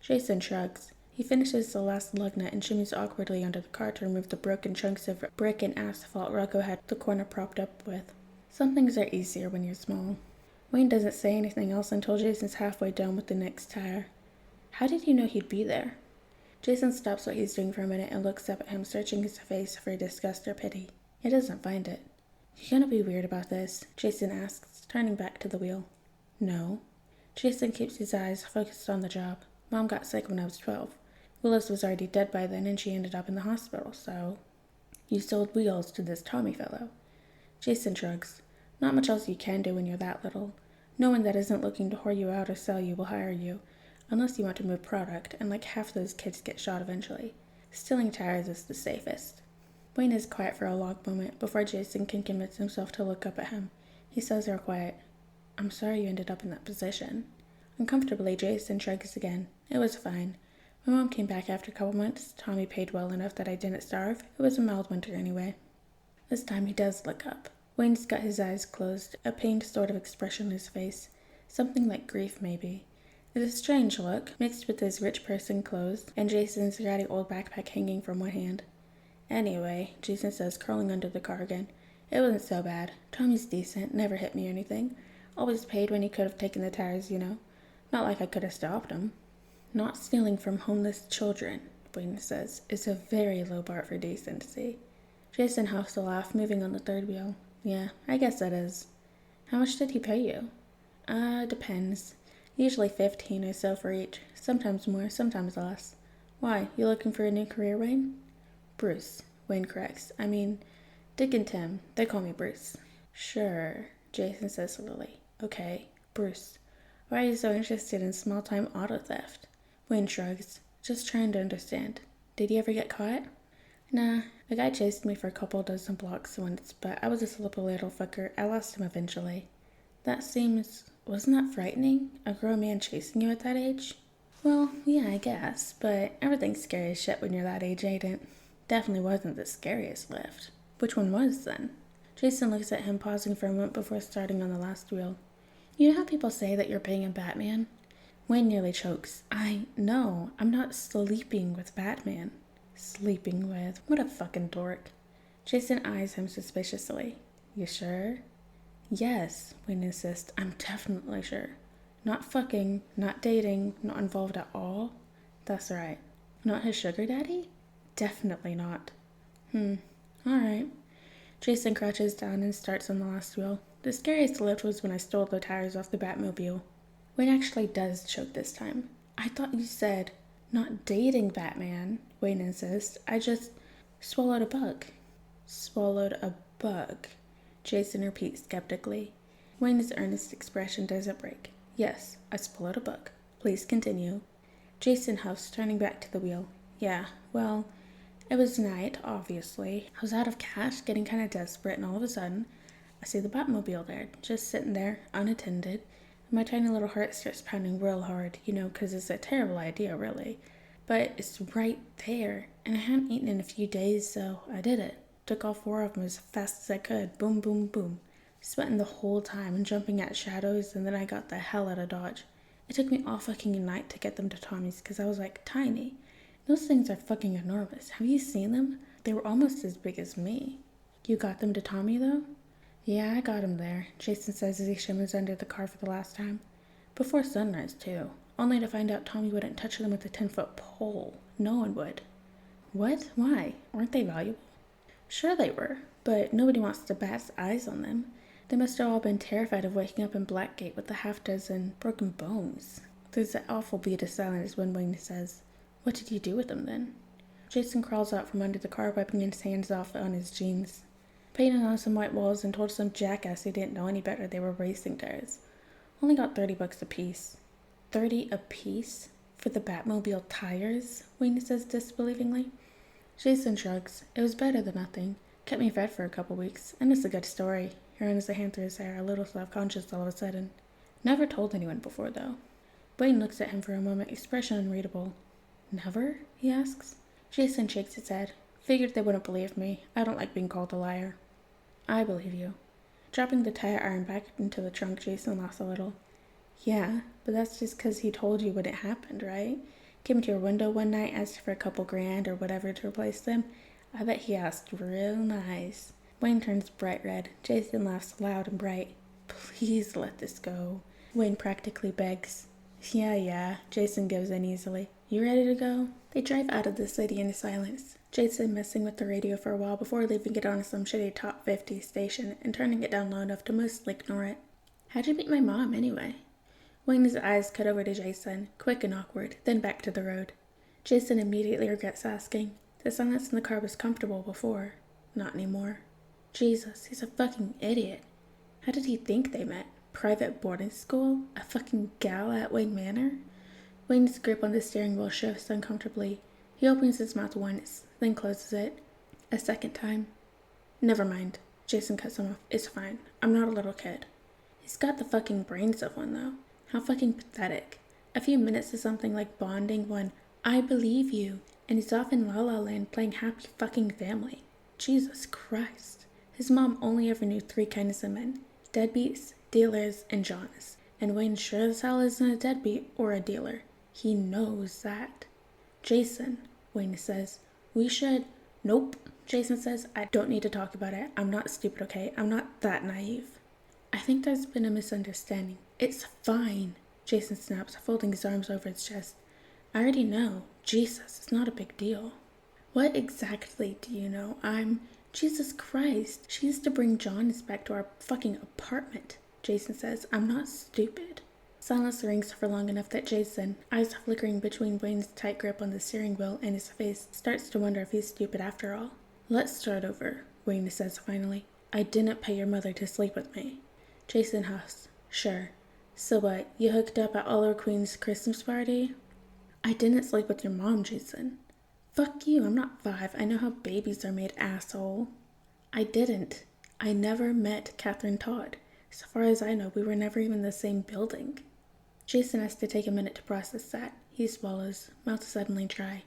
Jason shrugs. He finishes the last lug nut and shimmies awkwardly under the car to remove the broken chunks of brick and asphalt Rocco had the corner propped up with. Some things are easier when you're small. Wayne doesn't say anything else until Jason's halfway done with the next tire. How did you know he'd be there? Jason stops what he's doing for a minute and looks up at him, searching his face for disgust or pity. He doesn't find it. You gonna be weird about this? Jason asks, turning back to the wheel. No. Jason keeps his eyes focused on the job. Mom got sick when I was 12. Willis was already dead by then and she ended up in the hospital, so... You sold wheels to this Tommy fellow. Jason shrugs. Not much else you can do when you're that little. No one that isn't looking to whore you out or sell you will hire you, unless you want to move product, and like half those kids get shot eventually. Stealing tires is the safest. Wayne is quiet for a long moment before Jason can convince himself to look up at him. He says real quiet, I'm sorry you ended up in that position. Uncomfortably, Jason shrugs again. It was fine. My mom came back after a couple months. Tommy paid well enough that I didn't starve. It was a mild winter anyway. This time he does look up. Wayne's got his eyes closed, a pained sort of expression on his face. Something like grief, maybe. It's a strange look, mixed with his rich person clothes, and Jason's ratty old backpack hanging from one hand. Anyway, Jason says, curling under the car again, it wasn't so bad. Tommy's decent, never hit me or anything. Always paid when he could have taken the tires, you know. Not like I could have stopped him. Not stealing from homeless children, Wayne says, is a very low bar for decency. Jason huffs a laugh, moving on the third wheel. Yeah, I guess that is. How much did he pay you? Depends. Usually 15 or so for each. Sometimes more, sometimes less. Why, you looking for a new career, Wayne? Bruce, Wayne corrects. I mean, Dick and Tim. They call me Bruce. Sure, Jason says slowly. Okay, Bruce. Why are you so interested in small-time auto theft? Wayne shrugs. Just trying to understand. Did he ever get caught? Nah, a guy chased me for a couple dozen blocks once, but I was a slippery little fucker. I lost him eventually. Wasn't that frightening? A grown man chasing you at that age? Well, yeah, I guess, but everything's scary as shit when you're that age, ain't it? Definitely wasn't the scariest lift. Which one was, then? Jason looks at him, pausing for a moment before starting on the last wheel. You know how people say that you're being a Batman? Wayne nearly chokes. No, I'm not sleeping with Batman. Sleeping with? What a fucking dork. Jason eyes him suspiciously. You sure? Yes, Wayne insists. I'm definitely sure. Not fucking, not dating, not involved at all? That's right. Not his sugar daddy? Definitely not. Alright. Jason crouches down and starts on the last wheel. The scariest lift was when I stole the tires off the Batmobile. Wayne actually does choke this time. I thought you said, not dating Batman, Wayne insists. I just swallowed a bug. Swallowed a bug, Jason repeats skeptically. Wayne's earnest expression doesn't break. Yes, I swallowed a bug. Please continue. Jason huffs, turning back to the wheel. Yeah, well, it was night, obviously. I was out of cash, getting kind of desperate, and all of a sudden, I see the Batmobile there, just sitting there, unattended. My tiny little heart starts pounding real hard, you know, 'cause it's a terrible idea, really. But it's right there, and I hadn't eaten in a few days, so I did it. Took all 4 of them as fast as I could. Boom, boom, boom. Sweating the whole time and jumping at shadows, and then I got the hell out of Dodge. It took me all fucking night to get them to Tommy's, 'cause I was, like, tiny. Those things are fucking enormous. Have you seen them? They were almost as big as me. You got them to Tommy, though? Yeah, I got him there, Jason says as he shimmers under the car for the last time. Before sunrise, too. Only to find out Tommy wouldn't touch them with a 10-foot pole. No one would. What? Why? Aren't they valuable? Sure they were, but nobody wants to bat eyes on them. They must have all been terrified of waking up in Blackgate with a half-dozen broken bones. There's that awful beat of silence when Wayne says, What did you do with them, then? Jason crawls out from under the car, wiping his hands off on his jeans. Painted on some white walls and told some jackass who didn't know any better they were racing tires. Only got $30 a piece. 30 a piece? For the Batmobile tires? Wayne says disbelievingly. Jason shrugs. It was better than nothing. Kept me fed for a couple weeks, and it's a good story. He runs a hand through his hair, a little self-conscious all of a sudden. Never told anyone before, though. Wayne looks at him for a moment, expression unreadable. Never? He asks. Jason shakes his head. Figured they wouldn't believe me. I don't like being called a liar. I believe you. Dropping the tire iron back into the trunk, Jason laughs a little. Yeah, but that's just because he told you when it happened, right? Came to your window one night, asked for a couple grand or whatever to replace them. I bet he asked real nice. Wayne turns bright red. Jason laughs loud and bright. Please let this go. Wayne practically begs. Yeah, Jason gives in easily. You ready to go? They drive out of the city in silence. Jason messing with the radio for a while before leaving it on some shitty top 50 station and turning it down low enough to mostly ignore it. How'd you meet my mom, anyway? Wayne's eyes cut over to Jason, quick and awkward, then back to the road. Jason immediately regrets asking. The silence in the car was comfortable before. Not anymore. Jesus, he's a fucking idiot. How did he think they met? Private boarding school? A fucking gala at Wayne Manor? Wayne's grip on the steering wheel shifts uncomfortably. He opens his mouth once, then closes it. A second time. Never mind. Jason cuts him off. It's fine. I'm not a little kid. He's got the fucking brains of one, though. How fucking pathetic. A few minutes of something like bonding when I believe you, and he's off in La La Land playing happy fucking family. Jesus Christ. His mom only ever knew 3 kinds of men. Deadbeats, dealers, and Johns. And Wayne sure as hell isn't a deadbeat or a dealer. He knows that. Jason, Wayne says, we should... Nope, Jason says, I don't need to talk about it. I'm not stupid, okay? I'm not that naive. I think there's been a misunderstanding. It's fine, Jason snaps, folding his arms over his chest. I already know. Jesus, it's not a big deal. What exactly do you know? Jesus Christ. She used to bring Johns back to our fucking apartment, Jason says. I'm not stupid. Silence rings for long enough that Jason, eyes flickering between Wayne's tight grip on the steering wheel and his face, starts to wonder if he's stupid after all. Let's start over, Wayne says finally. I didn't pay your mother to sleep with me. Jason huffs. Sure. So what, you hooked up at Oliver Queen's Christmas party? I didn't sleep with your mom, Jason. Fuck you, I'm not 5. I know how babies are made, asshole. I didn't. I never met Catherine Todd. So far as I know, we were never even in the same building. Jason has to take a minute to process that. He swallows, mouth suddenly dry.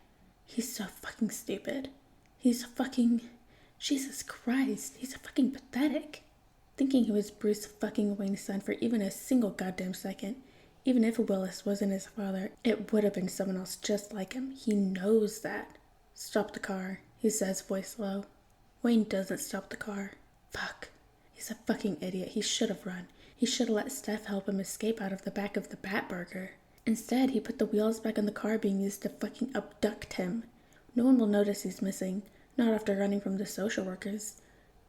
He's so fucking stupid. He's fucking... Jesus Christ, he's fucking pathetic. Thinking he was Bruce fucking Wayne's son for even a single goddamn second. Even if Willis wasn't his father, it would have been someone else just like him. He knows that. Stop the car, he says, voice low. Wayne doesn't stop the car. Fuck. He's a fucking idiot. He should have run. He should have let Steph help him escape out of the back of the Batburger. Instead, he put the wheels back on the car being used to fucking abduct him. No one will notice he's missing. Not after running from the social workers.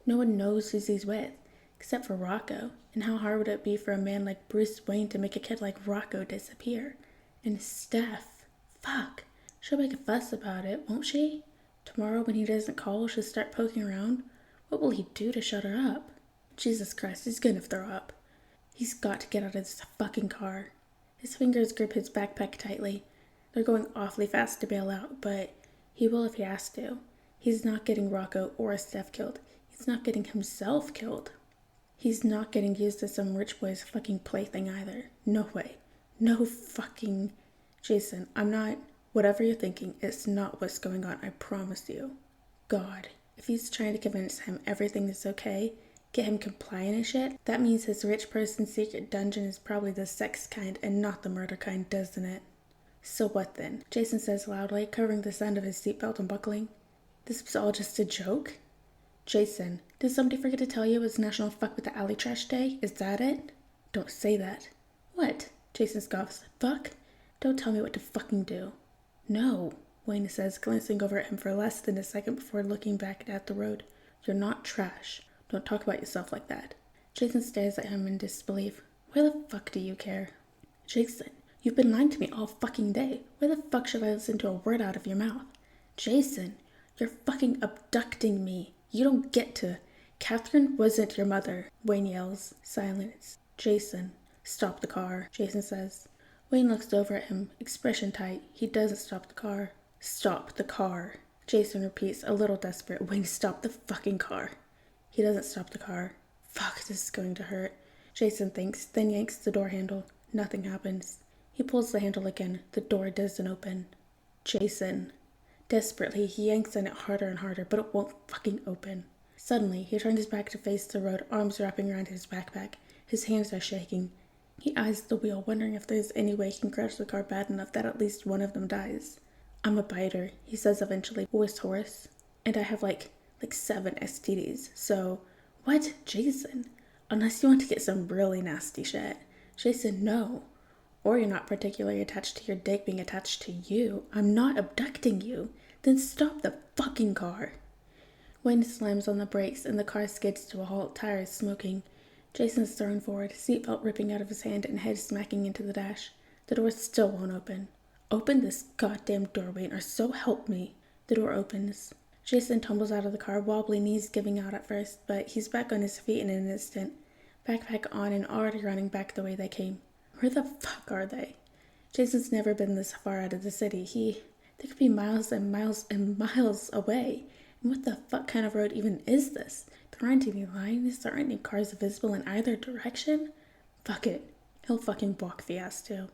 No one knows who he's with. Except for Rocco, and how hard would it be for a man like Bruce Wayne to make a kid like Rocco disappear? And Steph, fuck, she'll make a fuss about it, won't she? Tomorrow when he doesn't call, she'll start poking around. What will he do to shut her up? Jesus Christ, he's gonna throw up. He's got to get out of this fucking car. His fingers grip his backpack tightly. They're going awfully fast to bail out, but he will if he has to. He's not getting Rocco or Steph killed. He's not getting himself killed. He's not getting used as some rich boy's fucking plaything either. No way. No fucking... Jason, I'm not... Whatever you're thinking, it's not what's going on, I promise you. God, if he's trying to convince him everything is okay, get him compliant and shit, that means his rich person's secret dungeon is probably the sex kind and not the murder kind, doesn't it? So what then? Jason says loudly, covering the sound of his seatbelt and buckling. This was all just a joke? Jason, did somebody forget to tell you it was National Fuck with the Alley Trash Day? Is that it? Don't say that. What? Jason scoffs. Fuck? Don't tell me what to fucking do. No, Wayne says, glancing over at him for less than a second before looking back at the road. You're not trash. Don't talk about yourself like that. Jason stares at him in disbelief. Why the fuck do you care? Jason, you've been lying to me all fucking day. Why the fuck should I listen to a word out of your mouth? Jason, you're fucking abducting me. You don't get to. Catherine wasn't your mother, Wayne yells. Silence. Jason, stop the car, Jason says. Wayne looks over at him, expression tight. He doesn't stop the car. Stop the car. Jason repeats, a little desperate. Wayne, stop the fucking car. He doesn't stop the car. Fuck, this is going to hurt. Jason thinks, then yanks the door handle. Nothing happens. He pulls the handle again. The door doesn't open. Jason. Desperately, he yanks on it harder and harder, but it won't fucking open. Suddenly, he turns his back to face the road, arms wrapping around his backpack. His hands are shaking. He eyes the wheel, wondering if there's any way he can crash the car bad enough that at least one of them dies. I'm a biter, he says eventually, voice hoarse. And I have like 7 STDs, so... What? Jason? Unless you want to get some really nasty shit. Jason, no. Or you're not particularly attached to your dick being attached to you. I'm not abducting you. Then stop the fucking car. Wayne slams on the brakes and the car skids to a halt, tires smoking. Jason's thrown forward, seatbelt ripping out of his hand and head smacking into the dash. The door still won't open. Open this goddamn door, Wayne, or so help me. The door opens. Jason tumbles out of the car, wobbly knees giving out at first, but he's back on his feet in an instant. Backpack on and already running back the way they came. Where the fuck are they? Jason's never been this far out of the city. They could be miles and miles and miles away. And what the fuck kind of road even is this? There aren't any lines, there aren't any cars visible in either direction. Fuck it. He'll fucking walk the ass too.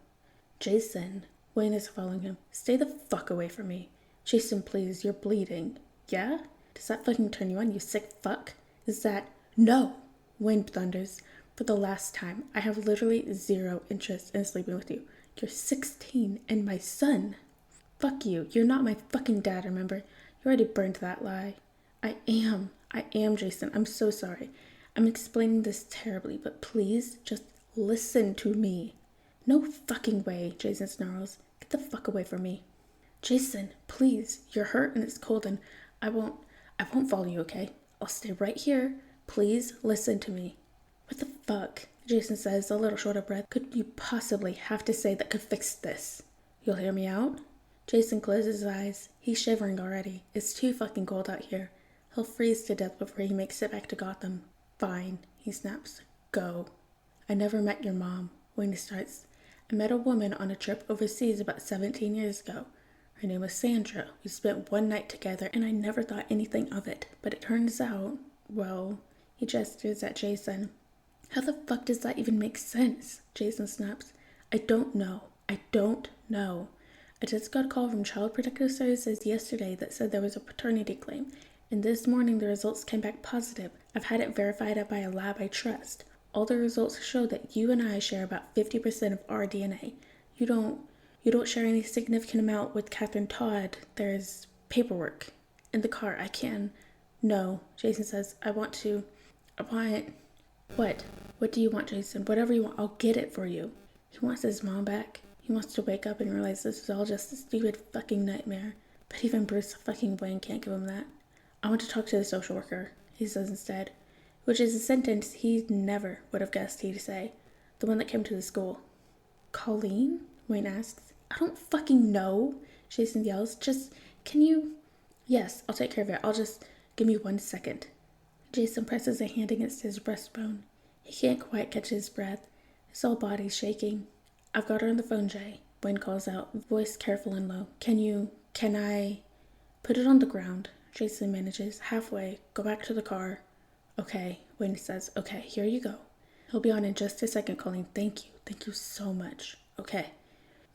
Jason. Wayne is following him. Stay the fuck away from me. Jason, please, you're bleeding. Yeah? Does that fucking turn you on, you sick fuck? Is that... No! Wayne thunders. For the last time, I have literally 0 interest in sleeping with you. You're 16 and my son. Fuck you. You're not my fucking dad, remember? You already burned that lie. I am, Jason. I'm so sorry. I'm explaining this terribly, but please just listen to me. No fucking way, Jason snarls. Get the fuck away from me. Jason, please. You're hurt and it's cold and I won't follow you, okay? I'll stay right here. Please listen to me. What the fuck? Jason says, a little short of breath. Could you possibly have to say that could fix this? You'll hear me out? Jason closes his eyes. He's shivering already. It's too fucking cold out here. He'll freeze to death before he makes it back to Gotham. Fine, he snaps. Go. I never met your mom. Wayne starts. I met a woman on a trip overseas about 17 years ago. Her name was Sandra. We spent one night together and I never thought anything of it. But it turns out, well, he gestures at Jason. How the fuck does that even make sense? Jason snaps. I don't know. I just got a call from Child Protective Services yesterday that said there was a paternity claim, and this morning the results came back positive. I've had it verified by a lab I trust. All the results show that you and I share about 50% of our DNA. You don't share any significant amount with Catherine Todd. There's paperwork in the car. I can. No, Jason says. I want... What? What do you want, Jason? Whatever you want, I'll get it for you. He wants his mom back. He wants to wake up and realize this is all just a stupid fucking nightmare. But even Bruce fucking Wayne can't give him that. I want to talk to the social worker, he says instead. Which is a sentence he never would have guessed he'd say. The one that came to the school. Colleen? Wayne asks. I don't fucking know, Jason yells. Can you... Yes, I'll take care of it. Give me 1 second. Jason presses a hand against his breastbone. He can't quite catch his breath. His whole body's shaking. I've got her on the phone, Jay, Wayne calls out, voice careful and low. Can I... Put it on the ground, Jason manages, halfway, go back to the car. Okay, Wayne says, okay, here you go. He'll be on in just a second, Colleen. Thank you so much. Okay.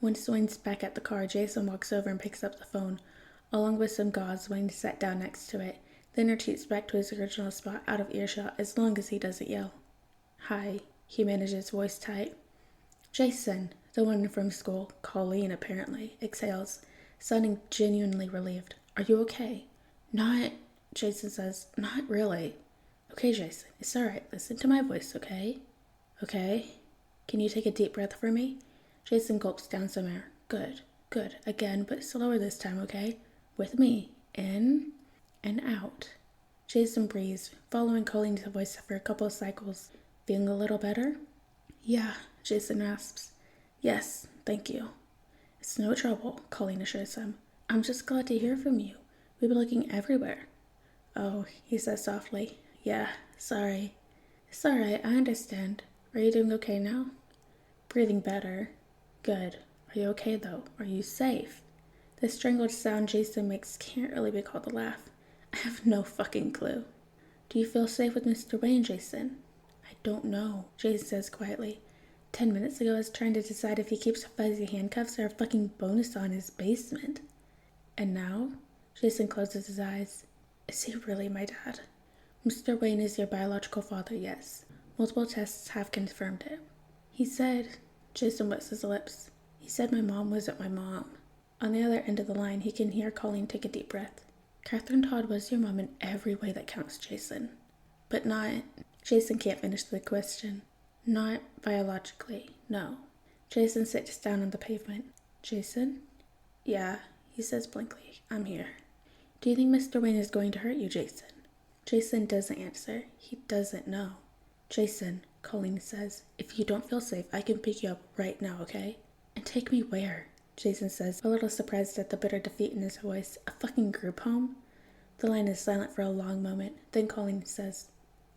Once Wayne's back at the car, Jason walks over and picks up the phone. Along with some gauze, Wayne sat down next to it, then retreats back to his original spot out of earshot as long as he doesn't yell. Hi, he manages, voice tight. Jason, the one from school, Colleen apparently, exhales, sounding genuinely relieved. Are you okay? Not, Jason says, not really. Okay, Jason, it's alright. Listen to my voice, okay? Okay? Can you take a deep breath for me? Jason gulps down some air. Good. Again, but slower this time, okay? With me. In and out. Jason breathes, following Colleen's voice for a couple of cycles. Feeling a little better? Yeah, Jason rasps. Yes, thank you. It's no trouble, Colleen assures him. I'm just glad to hear from you. We've been looking everywhere. Oh, he says softly. Yeah, sorry. It's alright, I understand. Are you doing okay now? Breathing better. Good. Are you okay though? Are you safe? The strangled sound Jason makes can't really be called a laugh. I have no fucking clue. Do you feel safe with Mr. Wayne, Jason? I don't know, Jason says quietly. 10 minutes ago I was trying to decide if he keeps fuzzy handcuffs or a fucking bonus on his basement. And now? Jason closes his eyes. Is he really my dad? Mr. Wayne is your biological father, yes. Multiple tests have confirmed it. He said, Jason wets his lips. He said my mom wasn't my mom. On the other end of the line, he can hear Colleen take a deep breath. Catherine Todd was your mom in every way that counts, Jason. But not... Jason can't finish the question. Not biologically, no. Jason sits down on the pavement. Jason? Yeah, he says blankly. I'm here. Do you think Mr. Wayne is going to hurt you, Jason? Jason doesn't answer. He doesn't know. Jason, Colleen says, if you don't feel safe, I can pick you up right now, okay? And take me where? Jason says, a little surprised at the bitter defeat in his voice. A fucking group home? The line is silent for a long moment. Then Colleen says,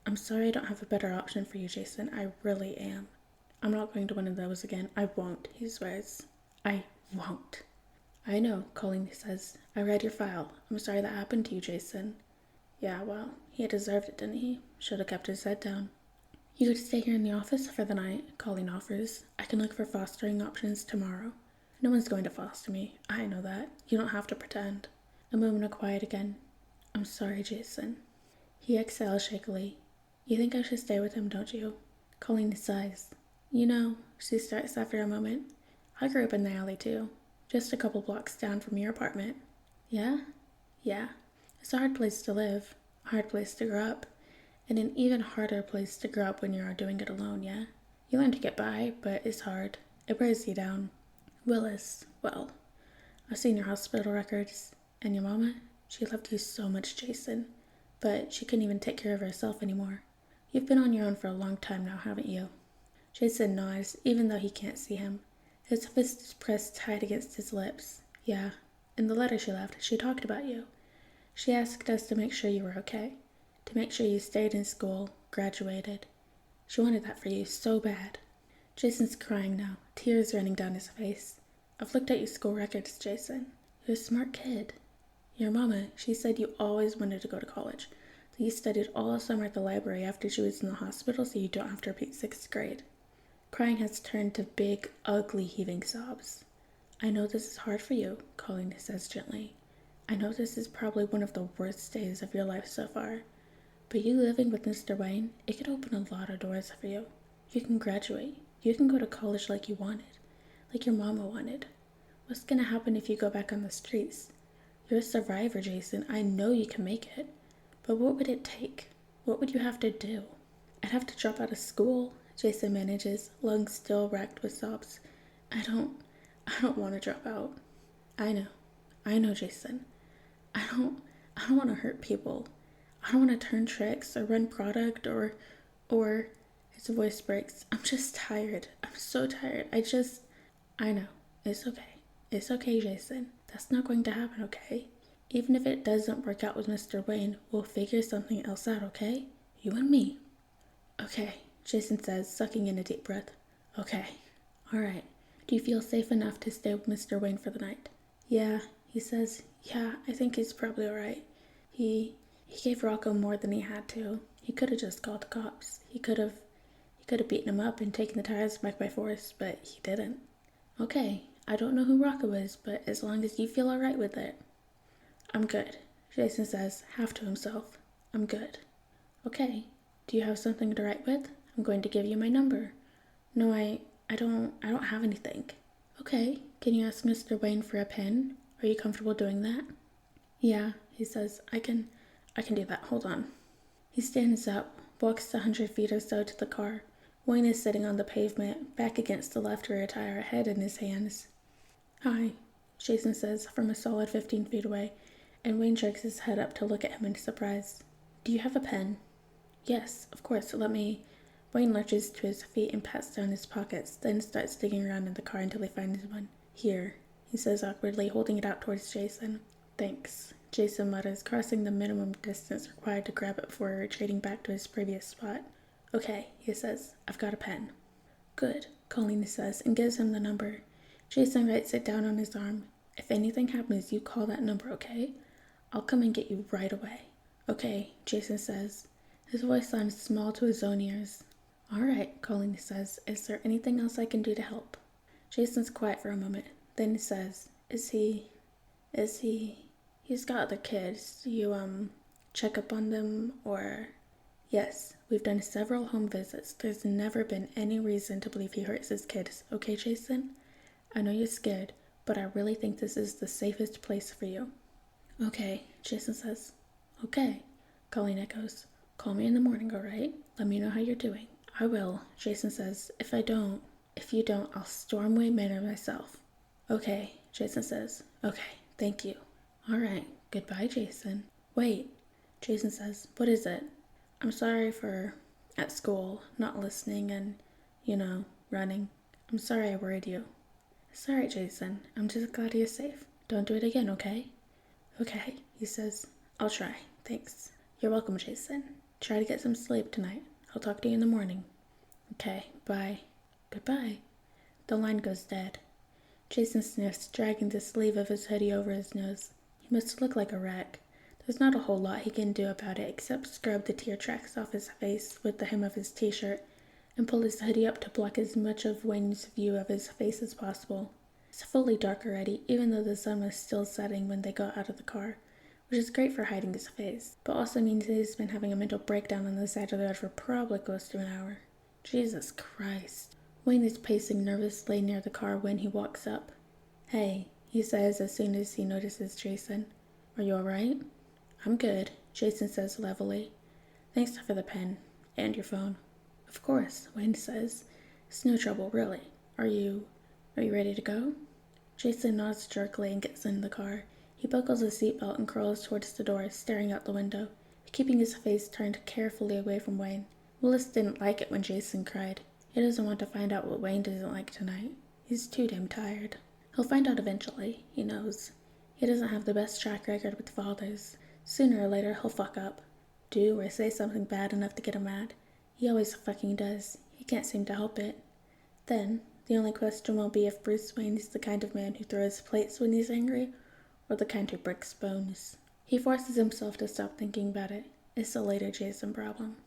I'm sorry I don't have a better option for you, Jason. I really am. I'm not going to one of those again. I won't, he swears. I won't. I know, Colleen says. I read your file. I'm sorry that happened to you, Jason. Yeah, well, he deserved it, didn't he? Should have kept his head down. You could stay here in the office for the night, Colleen offers. I can look for fostering options tomorrow. No one's going to foster me. I know that. You don't have to pretend. A moment of quiet again. I'm sorry, Jason. He exhales shakily. You think I should stay with him, don't you? Colleen sighs. You know, she starts after a moment. I grew up in the alley too. Just a couple blocks down from your apartment. Yeah? Yeah. It's a hard place to live. A hard place to grow up. And an even harder place to grow up when you're doing it alone, yeah? You learn to get by, but it's hard. It wears you down. Willis, well, I've seen your hospital records. And your mama? She loved you so much, Jason. But she couldn't even take care of herself anymore. You've been on your own for a long time now, haven't you? Jason nods, even though he can't see him. His fist is pressed tight against his lips. Yeah, in the letter she left, she talked about you. She asked us to make sure you were okay. To make sure you stayed in school, graduated. She wanted that for you so bad. Jason's crying now, tears running down his face. I've looked at your school records, Jason. You're a smart kid. Your mama, she said you always wanted to go to college. That you studied all summer at the library after she was in the hospital so you don't have to repeat 6th grade. Crying has turned to big, ugly, heaving sobs. I know this is hard for you, Colleen says gently. I know this is probably one of the worst days of your life so far. But you living with Mr. Wayne, it could open a lot of doors for you. You can graduate. You can go to college like you wanted. Like your mama wanted. What's gonna happen if you go back on the streets? You're a survivor, Jason. I know you can make it. But what would it take? What would you have to do? I'd have to drop out of school, Jason manages, lungs still racked with sobs. I don't want to drop out. I know, Jason. I don't want to hurt people. I don't want to turn tricks or run product or, his voice breaks. I'm just tired. I'm so tired. I know. It's okay. It's okay, Jason. That's not going to happen, okay? Even if it doesn't work out with Mr. Wayne, we'll figure something else out, okay? You and me. Okay, Jason says, sucking in a deep breath. Okay. All right. Do you feel safe enough to stay with Mr. Wayne for the night? Yeah, he says. Yeah, I think he's probably all right. He gave Rocco more than he had to. He could have just called the cops. He could have beaten him up and taken the tires back by force, but he didn't. Okay, I don't know who Rocco is, but as long as you feel all right with it. I'm good, Jason says, half to himself. I'm good. Okay, do you have something to write with? I'm going to give you my number. No, I don't have anything. Okay, can you ask Mr. Wayne for a pen? Are you comfortable doing that? Yeah, he says, I can do that. Hold on. He stands up, walks 100 feet or so to the car. Wayne is sitting on the pavement, back against the left rear tire, head in his hands. Hi, Jason says from a solid 15 feet away, and Wayne jerks his head up to look at him in surprise. Do you have a pen? Yes, of course, let me... Wayne lurches to his feet and pats down his pockets, then starts digging around in the car until he finds one. Here, he says awkwardly, holding it out towards Jason. Thanks, Jason mutters, crossing the minimum distance required to grab it before retreating back to his previous spot. Okay, he says, I've got a pen. Good, Colleen says, and gives him the number. Jason writes it down on his arm. If anything happens, you call that number, okay? I'll come and get you right away. Okay, Jason says. His voice sounds small to his own ears. All right, Colleen says. Is there anything else I can do to help? Jason's quiet for a moment. Then he says, He's got other kids. Do you, check up on them, or... Yes, we've done several home visits. There's never been any reason to believe he hurts his kids. Okay, Jason? I know you're scared, but I really think this is the safest place for you. Okay, Jason says. Okay, Colleen echoes. Call me in the morning, alright? Let me know how you're doing. I will, Jason says. If you don't, I'll storm away Manor myself. Okay, Jason says. Okay, thank you. Alright, goodbye, Jason. Wait, Jason says. What is it? I'm sorry for, at school, not listening and, running. I'm sorry I worried you. It's alright, Jason. I'm just glad you're safe. Don't do it again, okay? Okay, he says. I'll try. Thanks. You're welcome, Jason. Try to get some sleep tonight. I'll talk to you in the morning. Okay, bye. Goodbye. The line goes dead. Jason sniffs, dragging the sleeve of his hoodie over his nose. He must look like a wreck. There's not a whole lot he can do about it except scrub the tear tracks off his face with the hem of his t-shirt and pull his hoodie up to block as much of Wayne's view of his face as possible. It's fully dark already, even though the sun was still setting when they got out of the car, which is great for hiding his face, but also means he's been having a mental breakdown on the side of the road for probably close to an hour. Jesus Christ. Wayne is pacing nervously near the car when he walks up. Hey, he says as soon as he notices Jason. Are you alright? I'm good, Jason says levelly. Thanks for the pen. And your phone. Of course, Wayne says. It's no trouble, really. Are you ready to go? Jason nods jerkily and gets in the car. He buckles his seatbelt and crawls towards the door, staring out the window, keeping his face turned carefully away from Wayne. Willis didn't like it when Jason cried. He doesn't want to find out what Wayne doesn't like tonight. He's too damn tired. He'll find out eventually, he knows. He doesn't have the best track record with fathers. Sooner or later, he'll fuck up. Do or say something bad enough to get him mad. He always fucking does. He can't seem to help it. Then, the only question will be if Bruce Wayne is the kind of man who throws plates when he's angry, or the kind who breaks bones. He forces himself to stop thinking about it. It's a later Jason problem.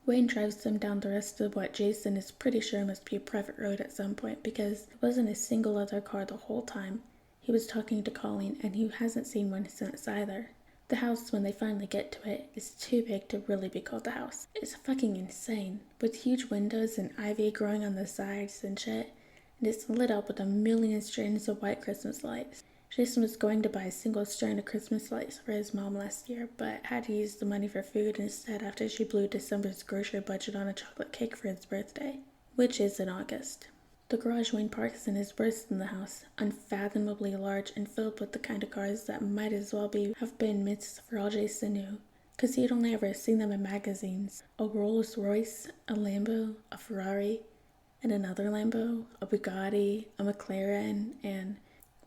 Wayne drives them down the rest of what Jason is pretty sure must be a private road at some point because there wasn't a single other car the whole time. He was talking to Colleen and he hasn't seen one since either. The house, when they finally get to it, is too big to really be called a house. It's fucking insane, with huge windows and ivy growing on the sides and shit, and it's lit up with a million strands of white Christmas lights. Jason was going to buy a single strand of Christmas lights for his mom last year, but had to use the money for food instead after she blew December's grocery budget on a chocolate cake for his birthday, which is in August. The garage Wayne parks in is worse than the house, unfathomably large and filled with the kind of cars that might as well have been myths for all Jason knew, because he had only ever seen them in magazines. A Rolls Royce, a Lambo, a Ferrari, and another Lambo, a Bugatti, a McLaren, and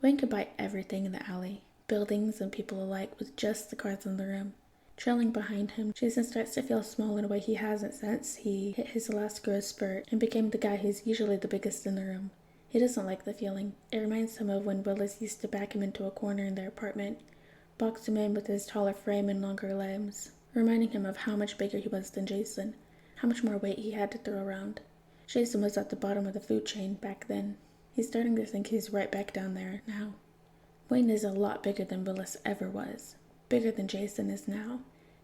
Wayne could buy everything in the alley, buildings and people alike, with just the cars in the room. Trailing behind him, Jason starts to feel small in a way he hasn't since he hit his last growth spurt and became the guy who's usually the biggest in the room. He doesn't like the feeling. It reminds him of when Willis used to back him into a corner in their apartment, box him in with his taller frame and longer limbs, reminding him of how much bigger he was than Jason, how much more weight he had to throw around. Jason was at the bottom of the food chain back then. He's starting to think he's right back down there now. Wayne is a lot bigger than Willis ever was. Bigger than Jason is now,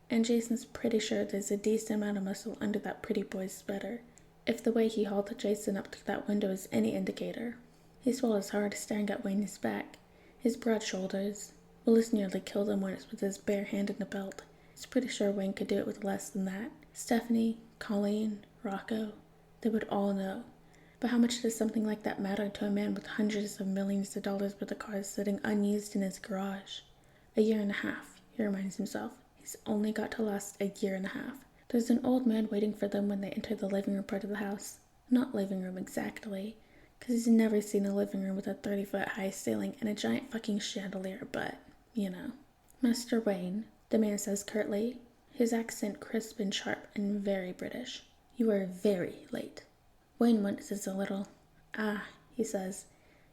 and Jason's pretty sure there's a decent amount of muscle under that pretty boy's sweater, if the way he hauled Jason up through that window is any indicator. He swallows hard, staring at Wayne's back, his broad shoulders. Willis nearly killed him once with his bare hand in the belt. He's pretty sure Wayne could do it with less than that. Stephanie, Colleen, Rocco, they would all know. But how much does something like that matter to a man with hundreds of millions of dollars worth of cars sitting unused in his garage? A year and a half, he reminds himself. He's only got to last a year and a half. There's an old man waiting for them when they enter the living room part of the house. Not living room exactly, because he's never seen a living room with a 30-foot high ceiling and a giant fucking chandelier, but, Master Wayne, the man says curtly, his accent crisp and sharp and very British. You are very late. Wayne winces a little. Ah, he says.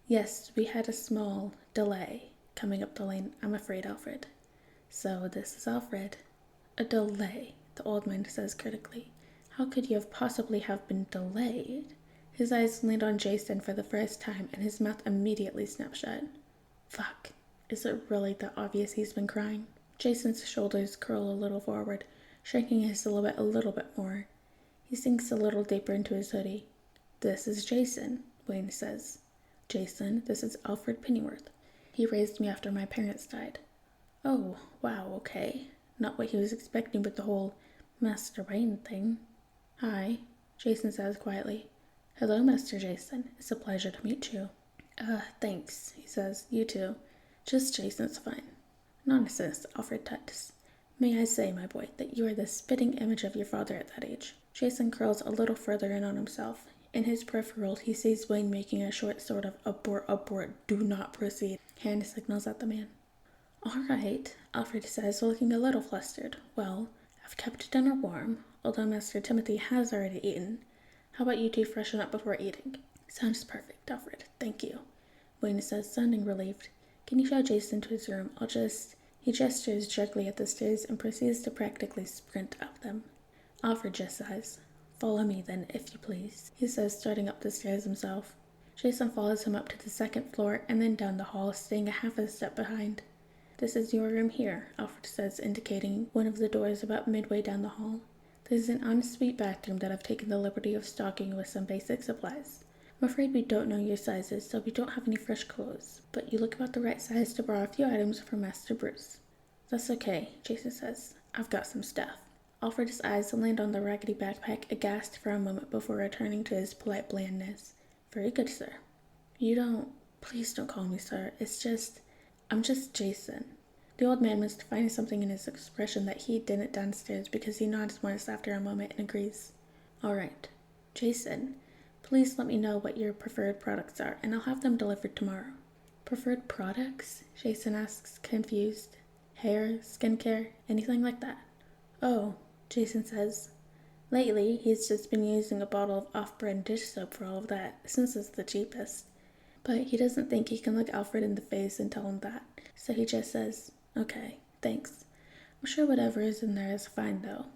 Yes, we had a small delay coming up the lane, I'm afraid, Alfred. So this is Alfred. A delay, the old man says critically. How could you have possibly have been delayed? His eyes leaned on Jason for the first time, and his mouth immediately snapped shut. Fuck. Is it really that obvious he's been crying? Jason's shoulders curl a little forward, shrinking his silhouette a little bit more. He sinks a little deeper into his hoodie. "This is Jason," Wayne says. "Jason, this is Alfred Pennyworth. He raised me after my parents died." "Oh, wow, okay." Not what he was expecting with the whole Master Wayne thing. "Hi," Jason says quietly. "Hello, Master Jason. It's a pleasure to meet you." Thanks," he says. "You too. Just Jason's fine." "Nonsense," Alfred tuts. "May I say, my boy, that you are the spitting image of your father at that age." Jason curls a little further in on himself. In his peripheral, he sees Wayne making a short sort of abort, do not proceed hand signals at the man. "All right," Alfred says, looking a little flustered. "Well, I've kept dinner warm, although Master Timothy has already eaten. How about you two freshen up before eating?" "Sounds perfect, Alfred. Thank you," Wayne says, sounding relieved. "Can you show Jason to his room? He gestures jerkily at the stairs and proceeds to practically sprint up them. Alfred just sighs. "Follow me, then, if you please," he says, starting up the stairs himself. Jason follows him up to the second floor and then down the hall, staying a half a step behind. "This is your room here," Alfred says, indicating one of the doors about midway down the hall. "There's an ensuite bathroom that I've taken the liberty of stocking with some basic supplies. I'm afraid we don't know your sizes, so we don't have any fresh clothes, but you look about the right size to borrow a few items from Master Bruce." "That's okay," Jason says. "I've got some stuff." Alfred's eyes land on the raggedy backpack, aghast for a moment before returning to his polite blandness. "Very good, sir." Please don't call me sir. I'm just Jason." The old man must find something in his expression that he didn't downstairs, because he nods once after a moment and agrees. "All right. Jason, please let me know what your preferred products are, and I'll have them delivered tomorrow." "Preferred products?" Jason asks, confused. "Hair, skincare, anything like that?" "Oh," Jason says. Lately, he's just been using a bottle of off-brand dish soap for all of that, since it's the cheapest. But he doesn't think he can look Alfred in the face and tell him that, so he just says, "Okay, thanks. I'm sure whatever is in there is fine, though."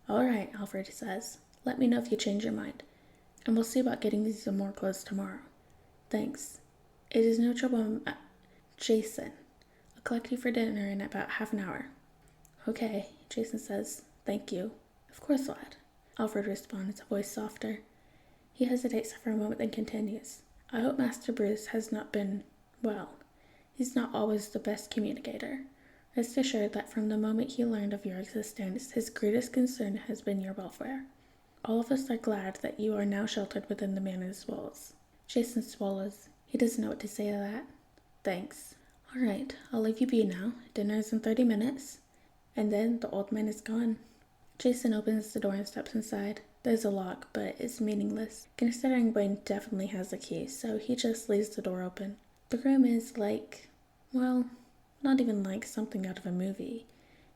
"All right," Alfred says. "Let me know if you change your mind, and we'll see about getting you some more clothes tomorrow." "Thanks. It is no trouble, Jason. I'll collect you for dinner in about half an hour." "Okay," Jason says. "Thank you." "Of course, lad," Alfred responds, a voice softer. He hesitates for a moment, then continues. "I hope Master Bruce has not been, he's not always the best communicator. Rest assured that from the moment he learned of your existence, his greatest concern has been your welfare. All of us are glad that you are now sheltered within the Manor's walls." Jason swallows. He doesn't know what to say to that. "Thanks. All right, I'll leave you be now. Dinner's in 30 minutes. And then the old man is gone. Jason opens the door and steps inside. There's a lock, but it's meaningless, considering Wayne definitely has the key, so he just leaves the door open. The room is not even like something out of a movie.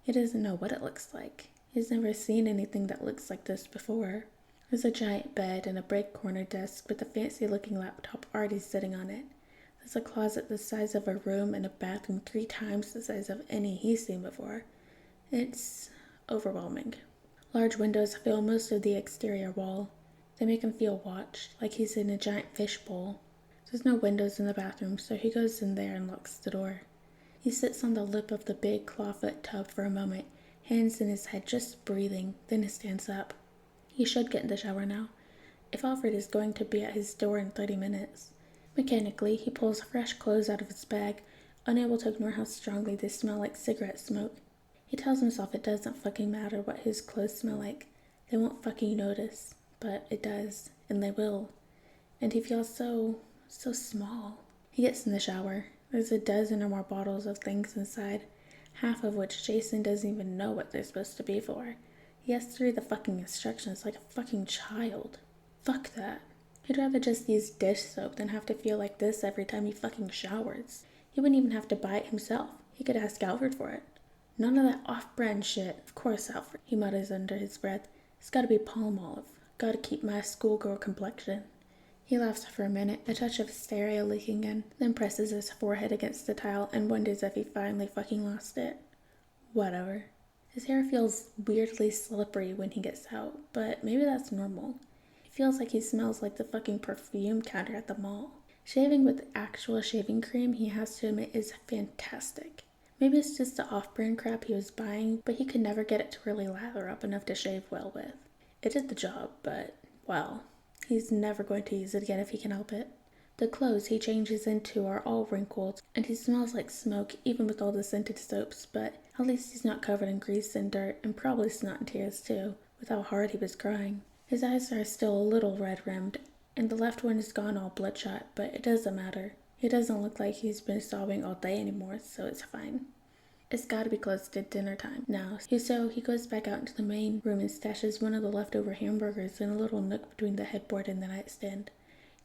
He doesn't know what it looks like. He's never seen anything that looks like this before. There's a giant bed and a break corner desk with a fancy-looking laptop already sitting on it. There's a closet the size of a room and a bathroom 3 times the size of any he's seen before. It's overwhelming. Large windows fill most of the exterior wall. They make him feel watched, like he's in a giant fishbowl. There's no windows in the bathroom, so he goes in there and locks the door. He sits on the lip of the big clawfoot tub for a moment, hands in his head, just breathing, then he stands up. He should get in the shower now, if Alfred is going to be at his door in 30 minutes. Mechanically, he pulls fresh clothes out of his bag, unable to ignore how strongly they smell like cigarette smoke. He tells himself it doesn't fucking matter what his clothes smell like. They won't fucking notice. But it does, and they will. And he feels so small. He gets in the shower. There's a dozen or more bottles of things inside, half of which Jason doesn't even know what they're supposed to be for. He has to read the fucking instructions like a fucking child. Fuck that. He'd rather just use dish soap than have to feel like this every time he fucking showers. He wouldn't even have to buy it himself. He could ask Alfred for it. None of that off-brand shit. Of course, Alfred, he mutters under his breath. It's gotta be Palmolive. Gotta keep my schoolgirl complexion. He laughs for a minute, a touch of hysteria leaking in, then presses his forehead against the tile and wonders if he finally fucking lost it. Whatever. His hair feels weirdly slippery when he gets out, but maybe that's normal. He feels like he smells like the fucking perfume counter at the mall. Shaving with actual shaving cream, he has to admit, is fantastic. Maybe it's just the off-brand crap he was buying, but he could never get it to really lather up enough to shave well with. It did the job, but, well, he's never going to use it again if he can help it. The clothes he changes into are all wrinkled, and he smells like smoke even with all the scented soaps, but at least he's not covered in grease and dirt, and probably snot and tears too, with how hard he was crying. His eyes are still a little red-rimmed, and the left one is gone all bloodshot, but it doesn't matter. He doesn't look like he's been sobbing all day anymore, so it's fine. It's gotta be close to dinner time now, so he goes back out into the main room and stashes one of the leftover hamburgers in a little nook between the headboard and the nightstand.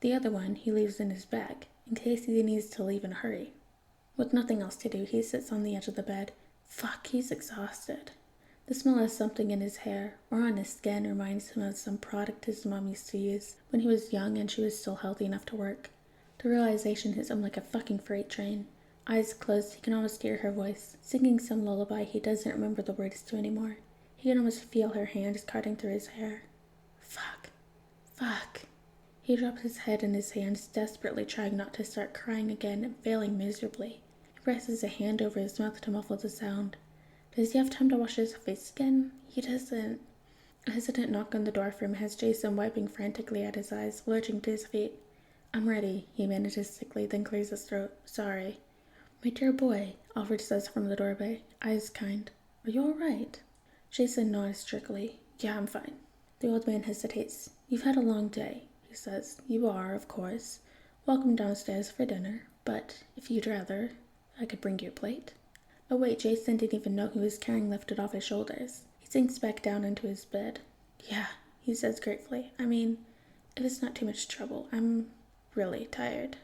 The other one he leaves in his bag, in case he needs to leave in a hurry. With nothing else to do, he sits on the edge of the bed. Fuck, he's exhausted. The smell of something in his hair or on his skin reminds him of some product his mom used to use when he was young and she was still healthy enough to work. The realization hits him like a fucking freight train. Eyes closed, he can almost hear her voice, singing some lullaby he doesn't remember the words to anymore. He can almost feel her hands cutting through his hair. Fuck. Fuck. He drops his head in his hands, desperately trying not to start crying again and failing miserably. He presses a hand over his mouth to muffle the sound. Does he have time to wash his face again? He doesn't. A hesitant knock on the door for him has Jason wiping frantically at his eyes, lurching to his feet. I'm ready, he manages sickly, then clears his throat. Sorry. My dear boy, Alfred says from the doorway, eyes kind. Are you all right? Jason nods jerkily. Yeah, I'm fine. The old man hesitates. You've had a long day, he says. You are, of course. Welcome downstairs for dinner, but if you'd rather, I could bring you a plate. Oh wait, Jason didn't even know he was carrying lifted off his shoulders. He sinks back down into his bed. Yeah, he says gratefully. I mean, if it's not too much trouble, I'm really tired.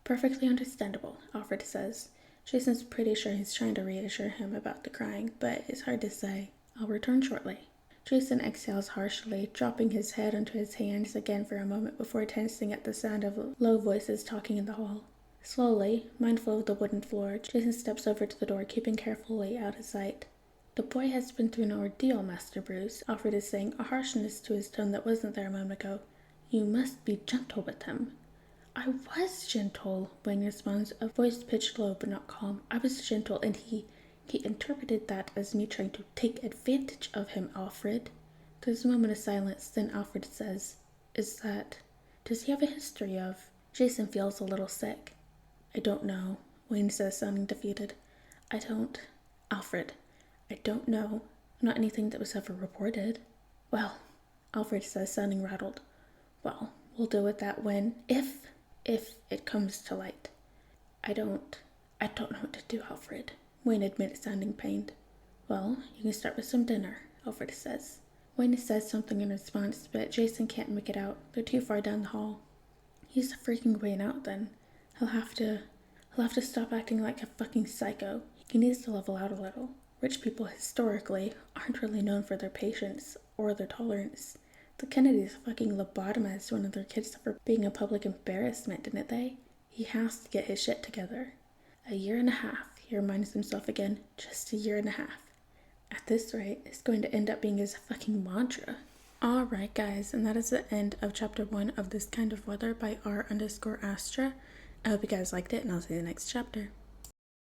Perfectly understandable, Alfred says. Jason's pretty sure he's trying to reassure him about the crying, but it's hard to say. I'll return shortly. Jason exhales harshly, dropping his head onto his hands again for a moment before tensing at the sound of low voices talking in the hall. Slowly, mindful of the wooden floor, Jason steps over to the door, keeping carefully out of sight. The boy has been through an ordeal, Master Bruce, Alfred is saying, a harshness to his tone that wasn't there a moment ago. You must be gentle with him. I was gentle, Wayne responds, a voice pitched low but not calm. I was gentle, and he interpreted that as me trying to take advantage of him, Alfred. There's a moment of silence, then Alfred says, does he have a history of? Jason feels a little sick. I don't know, Wayne says, sounding defeated. Alfred, I don't know. Not anything that was ever reported. Well, Alfred says, sounding rattled. Well, we'll deal with that when, if it comes to light. I don't know what to do, Alfred, Wayne admits, sounding pained. Well, you can start with some dinner, Alfred says. Wayne says something in response, but Jason can't make it out. They're too far down the hall. He's freaking Wayne out then. He'll have to stop acting like a fucking psycho. He needs to level out a little. Rich people historically aren't really known for their patience or their tolerance. The Kennedys fucking lobotomized one of their kids for being a public embarrassment, didn't they? He has to get his shit together. 1.5 years, he reminds himself again. Just 1.5 years. At this rate, it's going to end up being his fucking mantra. Alright guys, and that is the end of chapter 1 of This Kind of Weather by R_Astra. I hope you guys liked it, and I'll see you in the next chapter.